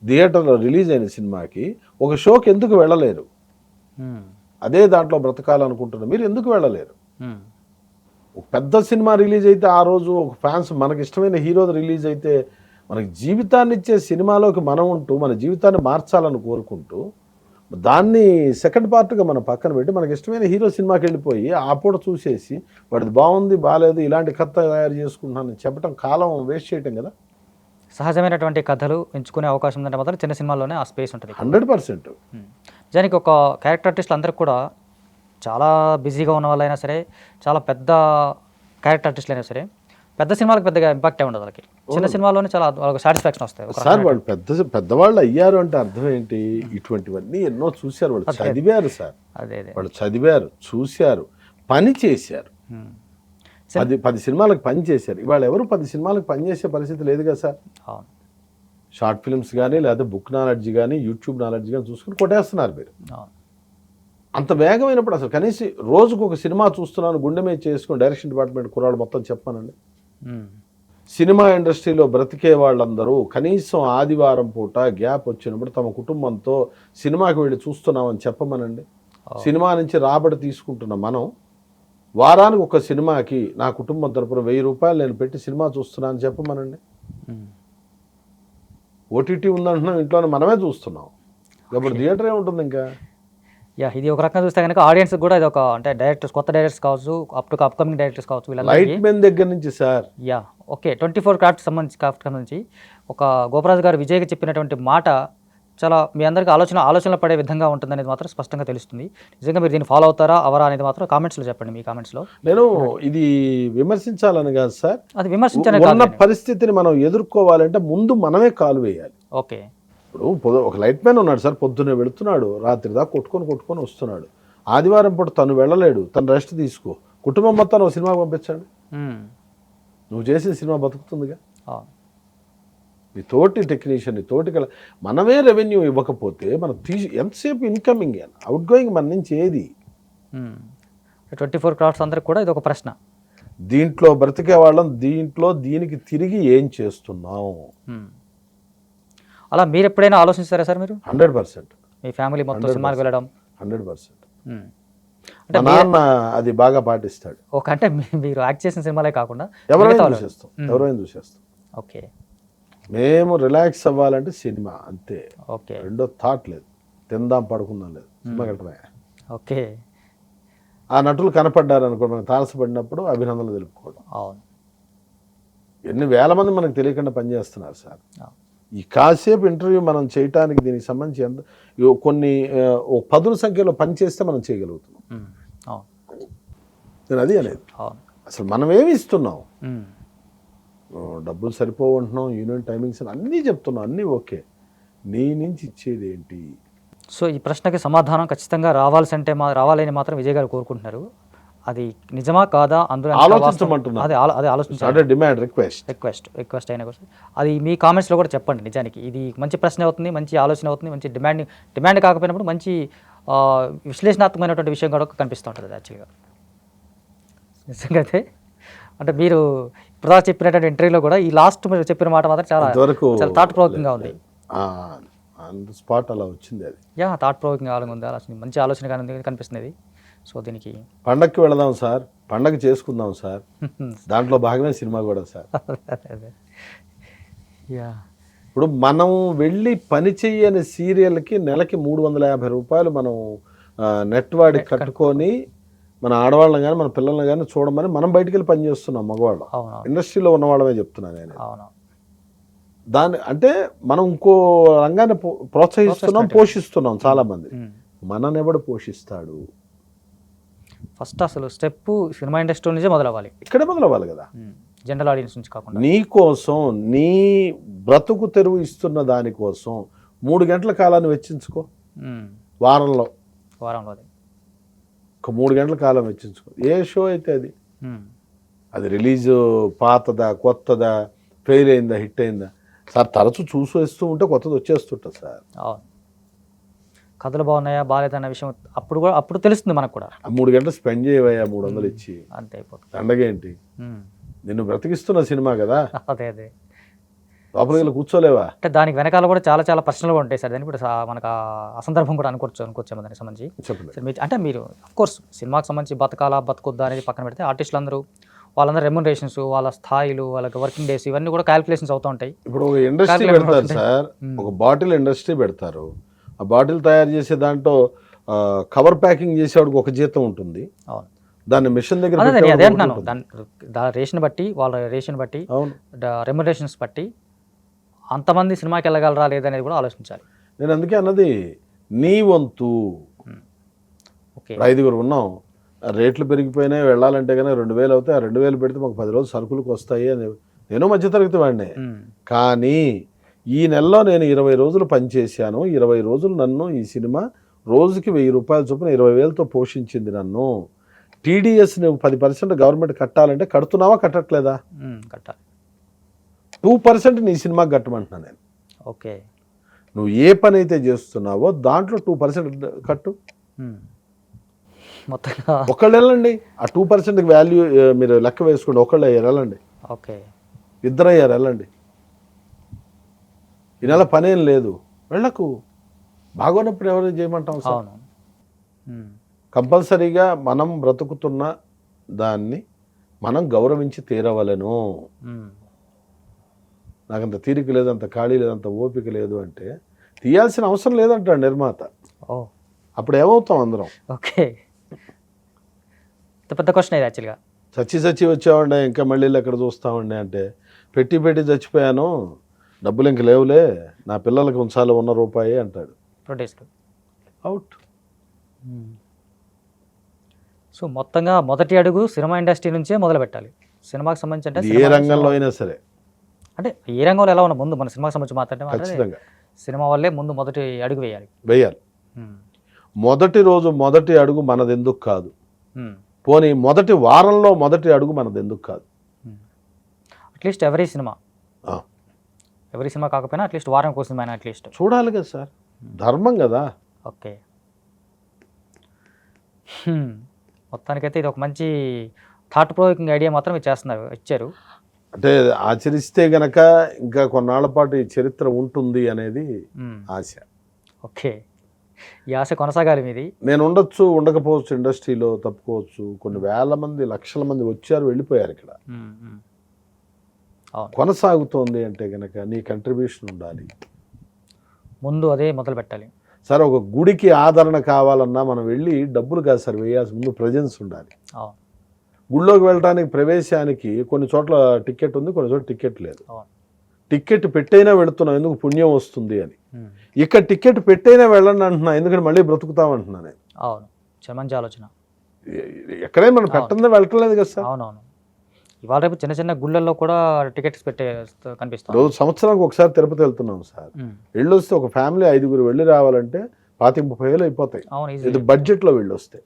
థియేటర్లో రిలీజ్ అయిన సినిమాకి ఒక షోకి ఎందుకు వెళ్ళలేరు? అదే దాంట్లో బ్రతకాలనుకుంటున్నారు, మీరు ఎందుకు వెళ్ళలేరు? ఒక పెద్ద సినిమా రిలీజ్ అయితే ఆ రోజు ఒక ఫ్యాన్స్, మనకి ఇష్టమైన హీరో రిలీజ్ అయితే మనకి జీవితాన్ని ఇచ్చే సినిమాలోకి మనం ఉంటూ మన జీవితాన్ని మార్చాలని కోరుకుంటూ దాన్ని సెకండ్ పార్ట్గా మనం పక్కన పెట్టి మనకి ఇష్టమైన హీరో సినిమాకి వెళ్ళిపోయి ఆ పూట చూసేసి వాడిది బాగుంది బాగాలేదు ఇలాంటి కథ తయారు చేసుకుంటున్నానని చెప్పడం కాలం వేస్ట్ చేయటం కదా. సహజమైనటువంటి కథలు ఎంచుకునే అవకాశం ఉందంటే మాత్రం చిన్న సినిమాల్లోనే ఆ స్పేస్ ఉంటుంది. 100%. నిజానికి ఒక క్యారెక్టర్ ఆర్టిస్టులు అందరికి కూడా చాలా బిజీగా ఉన్న వాళ్ళైనా సరే, చాలా పెద్ద క్యారెక్టర్ ఆర్టిస్టులు అయినా సరే, పెద్ద సినిమాలకు పెద్దగా ఇంపాక్ట్ ఉండదు వాళ్ళకి. చిన్న సినిమాలోనే చాలా వాళ్ళకి సాటిస్ఫాక్షన్ వస్తాయి. సార్ వాళ్ళు పెద్దవాళ్ళు అయ్యారు అంటే అర్థం ఏంటి? ఇటువంటివన్నీ ఎన్నో చూశారు, వాళ్ళు చదివారు సార్. వాళ్ళు చదివారు, చూశారు, పని చేశారు. 10 సినిమాలకు పని చేశారు. ఇవాళ ఎవరు 10 సినిమాలకు పని చేసే పరిస్థితి లేదు కదా సార్. షార్ట్ ఫిల్మ్స్ కానీ, లేదా బుక్ నాలెడ్జ్ కానీ, యూట్యూబ్ నాలెడ్జ్ కానీ చూసుకుని కొట్టేస్తున్నారు మీరు. అంత వేగమైనప్పుడు అసలు కనీసం రోజుకు ఒక సినిమా చూస్తున్నాను గుండె మీద చేసుకుని డైరెక్షన్ డిపార్ట్మెంట్ కుర్రాడు మొత్తం చెప్పానండి. సినిమా ఇండస్ట్రీలో బ్రతికే వాళ్ళందరూ కనీసం ఆదివారం పూట గ్యాప్ వచ్చినప్పుడు తమ కుటుంబంతో సినిమాకి వెళ్ళి చూస్తున్నామని చెప్పమనండి. సినిమా నుంచి రాబడి తీసుకుంటున్న మనం వారానికి ఒక సినిమాకి నా కుటుంబం తరపున 1000 రూపాయలు నేను పెట్టి సినిమా చూస్తున్నా అని చెప్పమనండి. ఓటీటీ ఉందంటున్నాం, ఇంట్లోనే మనమే చూస్తున్నాం, ఇప్పుడు థియేటర్ ఏముంటుంది ఇంకా. ఇది ఒక రకంగా చూస్తే కనుక ఆడియన్స్ కూడా ఇది ఒక అంటే డైరెక్టర్స్, కొత్త డైరెక్టర్స్ కావచ్చు, అప్కమింగ్ డైరెక్టర్స్ కావచ్చు, లైట్ మెన్ దగ్గర నుంచి సార్. ఓకే 24 క్రాఫ్ట్ సంబంధించి ఒక గోపరాజు గారు విజయ్కి చెప్పినటువంటి మాట చాలా మీ అందరికీ ఆలోచనలు పడే విధంగా ఉంటుందనేది మాత్రం స్పష్టంగా తెలుస్తుంది. నిజంగా మీరు దీన్ని ఫాలో అవుతారా అవరా అనేది మాత్రం కామెంట్స్లో చెప్పండి. మీ కామెంట్స్లో నేను ఇది విమర్శించాలని కాదు సార్, అది విమర్శించాలని ఉన్న పరిస్థితిని మనం ఎదుర్కోవాలంటే ముందు మనమే కాలు వేయాలి. ఓకే ఇప్పుడు ఒక లైట్ మ్యాన్ ఉన్నాడు సార్, పొద్దున్నే వెళుతున్నాడు, రాత్రి దాకా కొట్టుకొని వస్తున్నాడు. ఆదివారం పూట తను వెళ్ళలేడు, తను రెస్ట్ తీసుకో, కుటుంబం మొత్తం నువ్వు సినిమాకి పంపించండి, నువ్వు చేసిన సినిమా బతుకుతుందిగా. నీ తోటి టెక్నీషియన్, నీ తోటి మనమే రెవెన్యూ ఇవ్వకపోతే మనం ఎంతసేపు ఇన్కమింగ్ అవుట్ గోయింగ్ మన నుంచి ఏది. 24 క్రాఫ్ట్స్ అందరికి కూడా ఇది ఒక ప్రశ్న. దీంట్లో బ్రతికే వాళ్ళం దీనికి తిరిగి ఏం చేస్తున్నాం. అలా మీరు ఎప్పుడైనా ఆలోచించారా సార్? మీరు 100% మీ ఫ్యామిలీ మొత్తం సినిమాకి వెళ్ళడం 100%. అంటే నాన్న అది బాగా పాటిస్తాడు. ఓకే, అంటే మీరు యాక్ట్ చేసిన సినిమాలే కాకుండా ఎవరైనా చూసేస్తాం. ఓకే, మేము రిలాక్స్ అవ్వాలంటే సినిమా అంతే. ఓకే, రెండో థాట్ లేదు, తిందాం పడుకుందాం లేదు, సినిమా వెళ్ళటమే. ఓకే, ఆ నటులు కనపడ్డారు అనుకో, మనకు తారసపడినప్పుడు అభినందనలు తెలుపుకోవడం. అవును, ఎన్ని వేల మంది మనకు తెలియకుండా పనిచేస్తున్నారు సార్. ఈ కాసేపు ఇంటర్వ్యూ మనం చేయటానికి దీనికి సంబంధించి కొన్ని 10ల సంఖ్యలో పని చేస్తే మనం చేయగలుగుతున్నాం. నేను అది అనేది అసలు మనం ఏమి ఇస్తున్నాం, డబ్బులు సరిపోవంటున్నాం, యూనియన్ టైమింగ్స్ అన్నీ చెప్తున్నాం, అన్నీ ఓకే, నీ నుంచి ఇచ్చేది ఏంటి. సో ఈ ప్రశ్నకి సమాధానం ఖచ్చితంగా రావాలని మాత్రం విజయ్ గారు కోరుకుంటున్నారు. అది నిజమా కాదా అందులో ఆలోచించాలి. డిమాండ్ రిక్వెస్ట్ అయినా కూడా అది మీ కామెంట్స్లో కూడా చెప్పండి. నిజానికి ఇది మంచి ప్రశ్న అవుతుంది, మంచి ఆలోచన అవుతుంది, మంచి డిమాండ్ కాకపోయినప్పుడు మంచి విశ్లేషణాత్మకమైనటువంటి విషయం కూడా కనిపిస్తూ ఉంటుంది యాక్చువల్గా. నిజంగా అయితే అంటే మీరు ఇప్పుడు చెప్పినటువంటి ఇంటర్వ్యూలో కూడా ఈ లాస్ట్ మీరు చెప్పిన మాట మాత్రం చాలా థాట్ ప్రొవోకింగ్గా ఉంది. స్పాట్ అలా వచ్చింది, అది థాట్ ప్రొవోకింగ్ ఉంది, మంచి ఆలోచనగా కనిపిస్తుంది. సో దీనికి పండగకి వెళదాం సార్, పండగ చేసుకుందాం సార్, దాంట్లో భాగమే సినిమా కూడా సార్. ఇప్పుడు మనం వెళ్ళి పని చెయ్యని సీరియల్కి నెలకి 350 రూపాయలు మనం నెట్ వాడి కట్టుకొని మన ఆడవాళ్ళని కానీ మన పిల్లల్ని కానీ చూడమని మనం బయటికి వెళ్ళి పని చేస్తున్నాం మగవాళ్ళం. ఇండస్ట్రీలో ఉన్నవాళ్ళమే చెప్తున్నాను నేను. దాన్ని అంటే మనం ఇంకో రంగాన్ని ప్రోత్సహిస్తున్నాం, పోషిస్తున్నాం. చాలా మంది మననెవడు పోషిస్తాడు? ఫస్ట్ అసలు స్టెప్ సినిమా ఇండస్ట్రీ నుంచే మొదలవ్వాలి, ఇక్కడే మొదలవ్వాలి కదా, జనరల్ ఆడియన్స్ నుంచి కాకుండా. నీ కోసం, నీ బ్రతుకు తెరువు ఇస్తున్న దానికోసం 3 గంటల కాలాన్ని వెచ్చించుకో వారంలో. ఒక 3 గంటల కాలం వెచ్చించుకో. ఏ షో అయితే అది రిలీజ్ పాతదా కొత్తదా, ఫెయిల్ అయిందా హిట్ అయిందా సార్, తరచూ చూసేస్తూ ఉంటే కొత్తది వచ్చేస్తుంటుంది సార్. కథలు బాగున్నాయా బాగాలేదన్న విషయం అప్పుడు తెలుస్తుంది మనకు కూడా. 3 గంటలు స్పెండ్ చేయవయ్యా 300 ఇచ్చి, అంతే అయిపోతుంది. దండగేంటి, నిన్ను బ్రతికిస్తున్న సినిమా కదా, అదే లోపలికి కూర్చోలేవా? అంటే దానికి వెనకాల కూడా చాలా చాలా ప్రశ్నలు ఉంటాయి సార్. దాన్ని ఇప్పుడు మనకు అసందర్భం కూడా అనుకోవచ్చేమో దానికి సంబంధించి. అంటే మీరు అఫ్కోర్స్ సినిమాకి సంబంధించి బతకాలా బతకొద్దా అనేది పక్కన పెడితే ఆర్టిస్టులు వాళ్ళందరూ రెమ్యునరేషన్స్, వాళ్ళ స్థాయిలు, వాళ్ళకి వర్కింగ్ డేస్ ఇవన్నీ కూడా క్యాలిక్యులేషన్స్ అవుతూ ఉంటాయి. ఇప్పుడు ఒక ఇండస్ట్రీ పెడతారు సార్, ఒక బాటిల్ ఇండస్ట్రీ పెడతారు. ఆ బాటిల్ తయారు చేసే దాంట్లో కవర్ ప్యాకింగ్ చేసేవాడికి ఒక జీతం ఉంటుంది, దాన్ని మిషన్ దగ్గర అదే అంటున్నాను. రేషన్ బట్టి వాళ్ళ రేషన్ బట్టి రెమ్యునరేషన్స్ బట్టి అంతమంది సినిమాకి వెళ్ళగలరా లేదనేది కూడా ఆలోచించాలి. నేను అందుకే అన్నది నీ వంతు. 5గురు ఉన్నాం, రేట్లు పెరిగిపోయినాయి, వెళ్ళాలంటే కనుక 2000 అవుతాయి. ఆ 2000 పెడితే మాకు 10 రోజులు సరుకులకు వస్తాయి అని. నేను మధ్యతరగతి వాడినే, కానీ ఈ నెలలో నేను 20 రోజులు పనిచేశాను. 20 రోజులు నన్ను ఈ సినిమా రోజుకి 1000 రూపాయల చొప్పున 20,000తో పోషించింది నన్ను. టీడీఎస్ నువ్వు 10% గవర్నమెంట్ కట్టాలంటే కడుతున్నావా కట్టట్లేదా? కట్టాలి. 2% నీ సినిమాకి కట్టమంటున్నా నేను. ఓకే, నువ్వు ఏ పని అయితే చేస్తున్నావో దాంట్లో 2% కట్టు. మొత్తంగా ఒకళ్ళు వెళ్ళండి, ఆ 2%కి వాల్యూ మీరు లెక్క వేసుకోండి, ఒకళ్ళు వెళ్ళండి. ఓకే, ఇద్దరయ్యారు, వెళ్ళండి. ఈ నెల పనేం లేదు, వెళ్ళకు. బాగోనప్పుడు ఎవరు చేయమంటాం సార్? అవును. కంపల్సరీగా మనం బ్రతుకుతున్న దాన్ని మనం గౌరవించి తీరవలను. నాకంత తీరిక లేదు, అంత ఖాళీ లేదు, అంత ఓపిక లేదు అంటే తీయాల్సిన అవసరం లేదంటాడు నిర్మాత. అప్పుడు ఏమవుతాం అందరం? ఓకే, పెద్ద క్వశ్చన్ ఇది యాక్చువల్గా. చచ్చి వచ్చామండి, ఇంకా మళ్ళీ ఎక్కడ చూస్తామండి అంటే, పెట్టి చచ్చిపోయాను, డబ్బులు ఇంక లేవులే, నా పిల్లలకి ఉంచాలి ఉన్న రూపాయి అంటాడు. Producer out. సో మొత్తంగా మొదటి అడుగు సినిమా ఇండస్ట్రీ నుంచే మొదలు పెట్టాలి. సినిమాకి సంబంధించి అంటే ఏ రంగంలో అయినా సరే, అంటే ఏ రంగంలో ఎలా ఉన్నా ముందు మన సినిమాకి సంబంధించి మాట్లాడితే ఖచ్చితంగా సినిమా వల్లే ముందు మొదటి అడుగు వేయాలి. మొదటి రోజు మొదటి అడుగు మనది ఎందుకు కాదు? పోనీ మొదటి వారంలో మొదటి అడుగు మనది ఎందుకు కాదు? అట్లీస్ట్ ఎవరీ సినిమా కాకపోయినా అట్లీస్ట్ వారం కోసం అయినా అట్లీస్ట్ చూడాలి కదా సార్, ధర్మం కదా. ఓకే, మొత్తానికైతే ఇది ఒక మంచి థాట్ ప్రొవోకింగ్ ఐడియా మాత్రం ఇచ్చారు. అంటే ఆచరిస్తే గనక ఇంకా కొన్నాళ్ల పాటు ఈ చరిత్ర ఉంటుంది అనేది ఆశ. ఓకే, ఈ ఆశ కొనసాగాలి మీది. నేను ఉండొచ్చు, ఉండకపోవచ్చు, ఇండస్ట్రీలో తప్పుకోవచ్చు, కొన్ని వేల మంది, లక్షల మంది వచ్చారు, వెళ్ళిపోయారు. ఇక్కడ కొనసాగుతోంది అంటే గనక నీ కంట్రిబ్యూషన్ ఉండాలి, ముందు అదే మొదలు పెట్టాలి. సార్ ఒక గుడికి ఆదరణ కావాలన్నా మనం వెళ్ళి డబ్బులు కాదు సార్ వేయాల్సి, ముందు ప్రజెన్స్ ఉండాలి. గుళ్ళోకి వెళ్ళడానికి ప్రవేశానికి కొన్ని చోట్ల టికెట్ ఉంది, కొన్ని చోట్ల టికెట్ లేదు. టికెట్ పెట్టైనా వెళుతున్నాం, ఎందుకు పుణ్యం వస్తుంది అని. ఇక్కడ టికెట్ పెట్టైనా వెళ్ళండి అంటున్నా, ఎందుకంటే మళ్ళీ బ్రతుకుతామంటున్నా నేను. అవును, మంచి ఆలోచన. ఎక్కడైనా మనం పెట్టందే వెళ్ళట్లేదు కదా సార్. అవునవును, ఇవాళ రేపు చిన్న చిన్న గుళ్ళల్లో కూడా టికెట్స్ పెట్టే కనిపిస్తాం. రోజు సంవత్సరానికి ఒకసారి తిరుపతి వెళ్తున్నాం సార్. వెళ్ళొస్తే ఒక ఫ్యామిలీ 5 వెళ్ళి రావాలంటే 25-30 అయిపోతాయి. ఇది బడ్జెట్లో వెళ్ళొస్తే.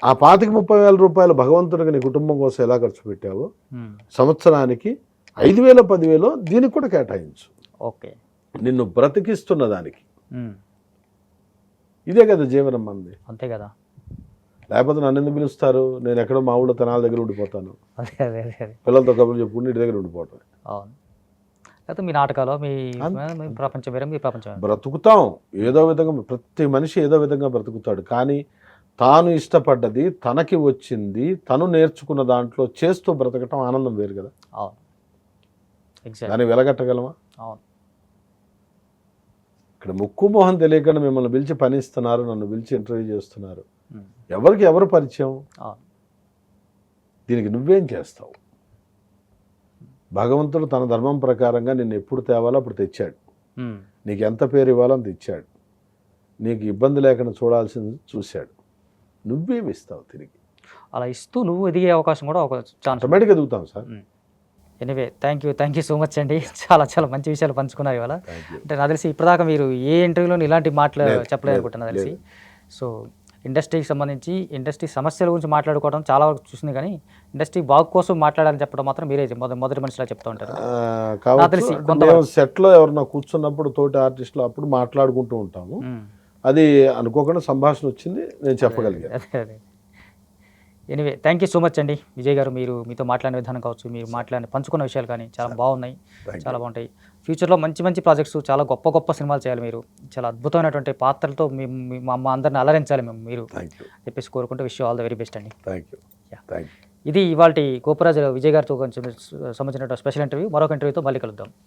ఆ 25-30 రూపాయలు భగవంతుడికి నీ కుటుంబం కోసం ఎలా ఖర్చు పెట్టావో సంవత్సరానికి 5,000-10,000 దీనికి కూడా కేటాయించు. ఓకే, నిన్ను బ్రతికిస్తున్న దానికి. ఇదే కదా జీవనం మంది. అంతే కదా, లేకపోతే నన్ను ఎందుకు పిలుస్తారు? నేను ఎక్కడో మా ఊళ్ళో తెనాల దగ్గర ఉండిపోతాను, పిల్లలతో కబుర్లు చెప్పుకుంటే ఇంటి దగ్గర ఉండిపోవటం. లేకపోతే మీ నాటకాలు, మీ ప్రపంచం వేరే, మీ ప్రపంచం. బ్రతుకుతాం ఏదో విధంగా, ప్రతి మనిషి ఏదో విధంగా బ్రతుకుతాడు. కానీ తాను ఇష్టపడ్డది, తనకి వచ్చింది, తను నేర్చుకున్న దాంట్లో చేస్తూ బ్రతకటం ఆనందం వేరు కదా. దాన్ని వెలగట్టగలమా? ఇక్కడ ముక్కు మొహం తెలియకుండా మిమ్మల్ని పిలిచి పనిస్తున్నారు, నన్ను పిలిచి ఇంటర్వ్యూ చేస్తున్నారు. ఎవరికి ఎవరు పరిచయం? దీనికి నువ్వేం చేస్తావు? భగవంతుడు తన ధర్మం ప్రకారంగా నిన్ను ఎప్పుడు తేవాలో అప్పుడు తెచ్చాడు. నీకు ఎంత పేరు ఇవ్వాలో అంత ఇచ్చాడు. నీకు ఇబ్బంది లేకుండా చూడాల్సింది చూశాడు. నువ్వేమి ఇస్తావు తిరిగి? అలా ఇస్తూ నువ్వు ఎదిగే అవకాశం కూడా ఒక ఛాన్స్, ఆటోమేటిక్గా ఎదుగుతాం సార్. Anyway, thank you so much అండి. చాలా మంచి విషయాలు పంచుకున్నారు ఇవాళ. అంటే నాకు తెలిసి ఇప్పటిదాకా మీరు ఏ ఇంటర్వ్యూలో ఇలాంటి మాటలు చెప్పలేదు అనుకుంటున్నా తెలిసి. సో ఇండస్ట్రీకి సంబంధించి ఇండస్ట్రీ సమస్యల గురించి మాట్లాడుకోవడం చాలా వరకు చూసింది, కానీ ఇండస్ట్రీ బాగు కోసం మాట్లాడాలని చెప్పడం మాత్రం మీరే మొదటి మనిషిలా చెప్తూ ఉంటారు. తెలిసి సెట్లో ఎవరన్నా కూర్చున్నప్పుడు తోటి ఆర్టిస్టులు అప్పుడు మాట్లాడుకుంటూ ఉంటాము. అది అనుకోకుండా సంభాషణ వచ్చింది, నేను చెప్పగలిగాను. అదే. Anyway, thank you so much అండి విజయ్ గారు. మీతో మాట్లాడిన విధానం కావచ్చు, మీరు పంచుకున్న విషయాలు కానీ చాలా బాగున్నాయి, చాలా బాగుంటాయి. ఫ్యూచర్లో మంచి ప్రాజెక్ట్స్, చాలా గొప్ప సినిమాలు చేయాలి మీరు. చాలా అద్భుతమైనటువంటి పాత్రలతో మా అందరిని అలరించాలి మీరు చెప్పేసి కోరుకుంటూ wish all the very best అండి. ఇది ఇవాళ గోపరాజు విజయ్ గారితో కొంచెం సంబంధించిన స్పెషల్ ఇంటర్వ్యూ. మరొక ఇంటర్వ్యూతో మళ్ళీ కలుద్దాం.